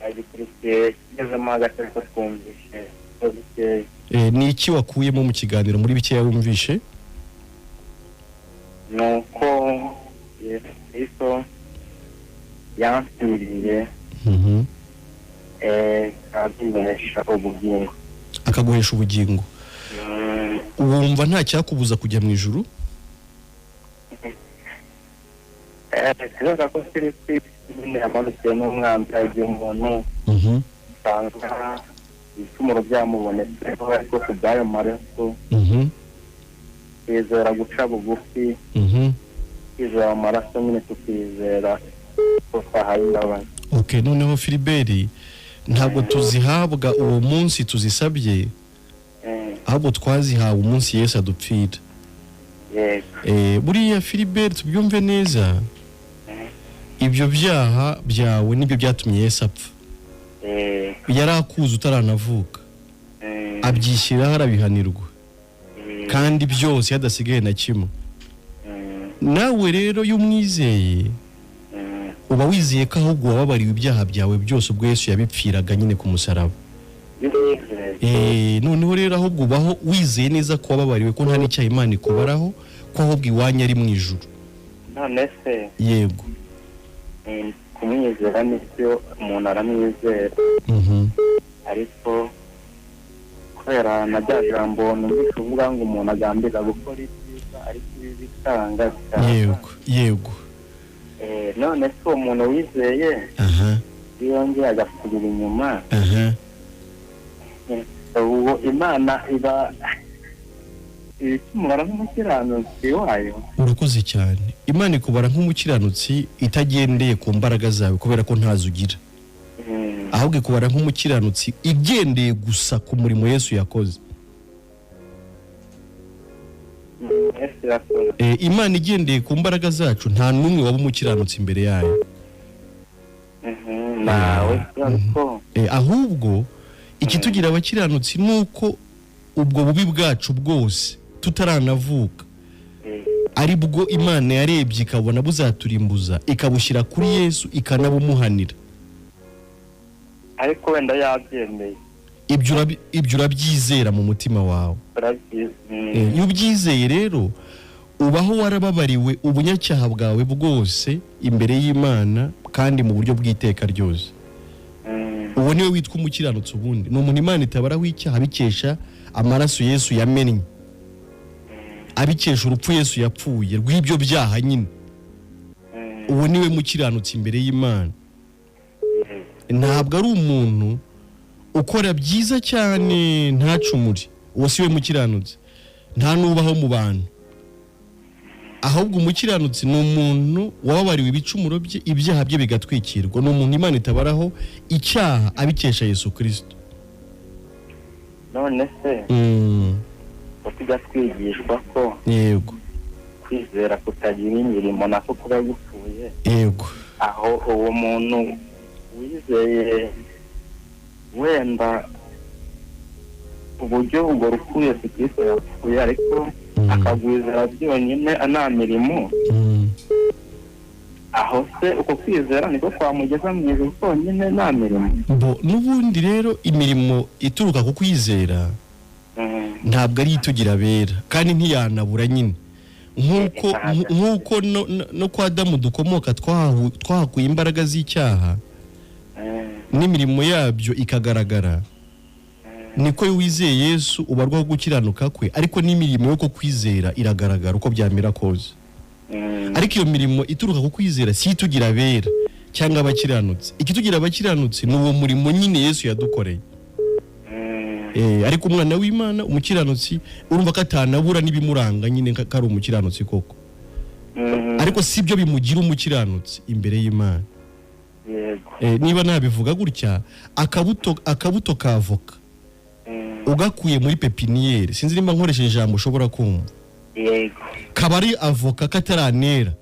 agikurikiye kigezemo hagati ko twumvishe. Ni iki wakuyemo mu kiganiro muri bikeya wumvishe? Nuko Yesu yampfiriye akaguhesha ubugingo. Akaguhesha ubugingo. Wumva nta cyakubuza kujya mu ijuru? Sinzi ko kiri kwibinira amanukiye n'umwanzi agiye umuntu usanga ibicumuro byamubonetseho, ariko ku bw'ayo maraso twizera guca bugufi, twizera amaraso nyine, tukizera ko twahaye imbabazi. Okay, noneho Philibert, ntabwo tuzihabwa uwo munsi tuzisabye, ahubwo twazihawe umunsi Yesu adupfira. Buriya Philibert, tubyumve neza, ibyo byaha byawe nibyo byatumye Yesu apfa. Yarakuze utaranavuka, abyishyiraho arabihanirwa, kandi byose yadasigaye na kimwe. Nawe rero iyo umwizeye, uba wizeye ko ahubwo wababariwe ibyaha byawe byose ubwo Yesu yabipfiraga nyine ku musaraba. Noneho rero ahubwo ubaho wizeye neza ko wababariwe, ko nta n'icyaha Imana ikubaraho, ko ahubwo iwanya ari mu ijuru. None se yego, kumwizera n'ibyo umuntu aramwizera, ariko kubera na bya jambo numvise uvuga ngo umuntu agambira gukora ibyiza ariko ibi bikanga. Yego. None se uwo muntu wizeye yongeye agasubira inyuma, uwo Imana iba itumara nk'umukiranutsi wayo? Urakoze cyane. Imana ikubara nk'umukiranutsi itagendeye ku mbaraga zawe, kubera ko ntazo ugira, ahubwo ikubara nk'umukiranutsi igendeye gusa ku murimo Yesu yakoze. Imana igendeye ku mbaraga zacu, nta n'umwe waba umukiranutsi imbere yayo. Ahubwo ikitugira abakiranutsi nuko ubwo bubi bwacu bwose tutaranavuka ari bwo Imana yarebye ikabona buzaturimbuza, ikabushyira kuri Yesu ikanabumuhanira. Ariko wenda yabyemeye. Ibyo urabyizera mu mutima wawe. Iyo ubyizeye rero, ubaho warababariwe ubunyacyaha bwawe bwose imbere y'Imana, kandi mu buryo bw'iteka ryose. Uwo niwe witwa umukiranutsi. Ubundi ni umuntu Imana itabaraho icyaha bikesha amaraso Yesu yamennye, abikesha urupfu Yesu yapfuye rw'ibyo byaha nyine. Uwo niwe mukiranutsi imbere y'Imana. Ntabwo ari umuntu ukora byiza cyane ntacumure, uwo siwe mukiranutsi, nta nubaho mu bantu. Ahubwo umukiranutsi ni umuntu wababariwe ibicumuro bye, ibyaha bye bigatwikirwa. Ni umuntu Imana itabaraho icyaha abikesha Yesu Kristo. None se tujya twigishwa ko yego kwizera kutagira imirimo nako kuba gupfuye. Yego. aho uwo muntu wizeye wenda uburyo ubwo rupfu Yesu Kristo yapfuye ariko akagwizera byonyine nta mirimo, aho se uko kwizera niko kwamugeza mu ijuru konyine nta mirimo. N'ubundi rero imirimo ituruka ku kwizera ntabwo ari itugira abera kandi ntiyanabura nyine nk'uko no kwa Adamu dukomoka twahakuye imbaraga z'icyaha n'imirimo yabyo ikagaragara, niko wizeye Yesu ubarwaho gukiranuka kwe, ariko n'imirimo yo kwizera iragaragara uko byamera kose. Ariko iyo mirimo ituruka ku kwizera si itugira abera cyangwa abakiranutse. Ikitugira abakiranutse ni uwo murimo nyine Yesu yadukoreye. Ariko umwana w'Imana umukiranutsi urumva ko atanabura n'ibimuranga nyine kari umukiranutsi koko, ariko sibyo bimugira umukiranutsi imbere y'Imana. Niba nabivuga gutya, akabuto kavoka ugakuye muri pepiniyeri, sinzi nimba nkoresheje ijambo ushobora kumva, kabari avoka kataranera,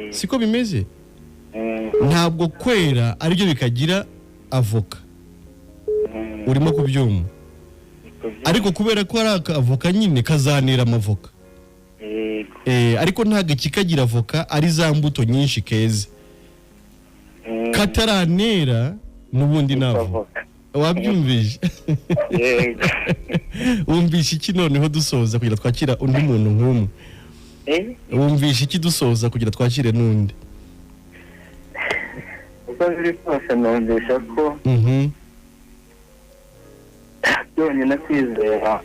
siko bimeze. Ntabwo kwera aribyo bikagira avoka, urimo kubyumva, ariko kubera ko ari avoka nyine kazanera amavoka. Ariko ntabwo kikagira avoka ari za mbuto nyinshi keze, kataranera n'ubundi navoka. Wabyumvise? Wumvishe iki noneho dusoza kugira twakira undi muntu nk'umwe? Wumvishe iki dusoza kugira twakire n'undi? Uko biri kose numvisha ko byonyine kwizera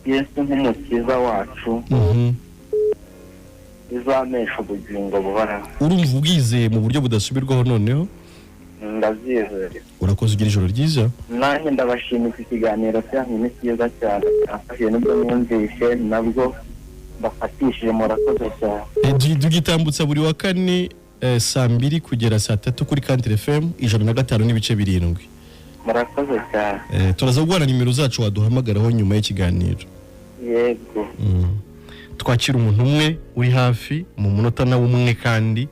Yesu nk'umukiza wacu bizamesha ubugingo buhoraho. Urumva ubwizeye mu buryo budasubirwaho noneho? Ndabyizeye. Urakoze, ugira ijoro ryiza. Nanjye ndabashimira ikiganiro cyanyu ni cyiza cyane, afashe nubwo mwumvishe nabwo bafatishije, murakoze cyane. Tugitambutsa buri wa kane saa 2 kugera saa 3 kuri Country FM 105.7. Murakoze cyane. Turaza guhana nimero zacu waduhamagaraho nyuma y'ikiganiro. Yego. Twakira umuntu umwe uri hafi mu munota na umwe kandi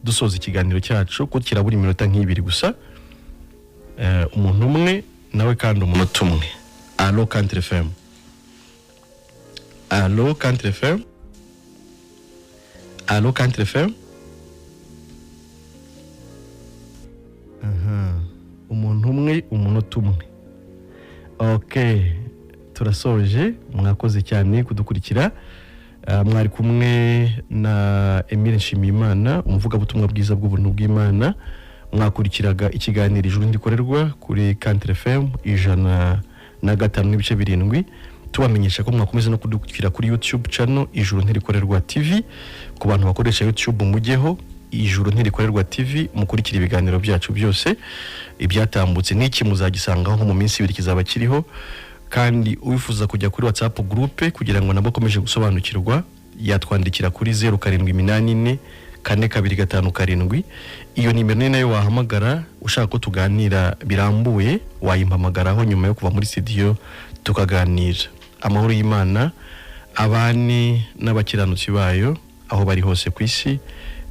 dusoza ikiganiro cyacu ko kirabura iminota nk'ibiri gusa. Umuntu umwe nawe kandi umunota umwe. Allo Country FM. Allo Country FM. Allo Country FM. Umuntu umwe umunota umwe. Okay, turasoje. Mwakoze cyane kudukurikira. Mwari kumwe na Emile Nshimiyimana, umuvuga butumwa bwiza bw'ubuntu bw'Imana. Mwakurikiraga ikiganiro ijuru ndikorerwa kuri Country FM 105.7. Tubamenyesha ko mwakomeza no kudukurikira kuri YouTube channel Ijuru Ntirikorerwa TV. Ku bantu bakoresha YouTube mujyeho Ijuru Ntirikorerwa TV, mukurikira ibiganiro byacu byose. Ibyatambutse n'iki muzagisangaho mu minsi 2 kizaba kiriho. Kandi uwifuza kujya kuri WhatsApp group kugira ngo nabo komeje gusobanukirwa, yatwandikira kuri 0784 4257. Iyo nimero ni nayo wahamagara ushaka ko tuganira birambuye, wayimpamagaraho nyuma yo kuva muri studio tukaganira. Amahoro y'Imana abani n'abakiranutsi bayo aho bari hose ku isi,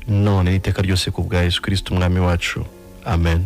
none n'iteka ryose ku bwa Yesu Kristo umwami wacu. Amen.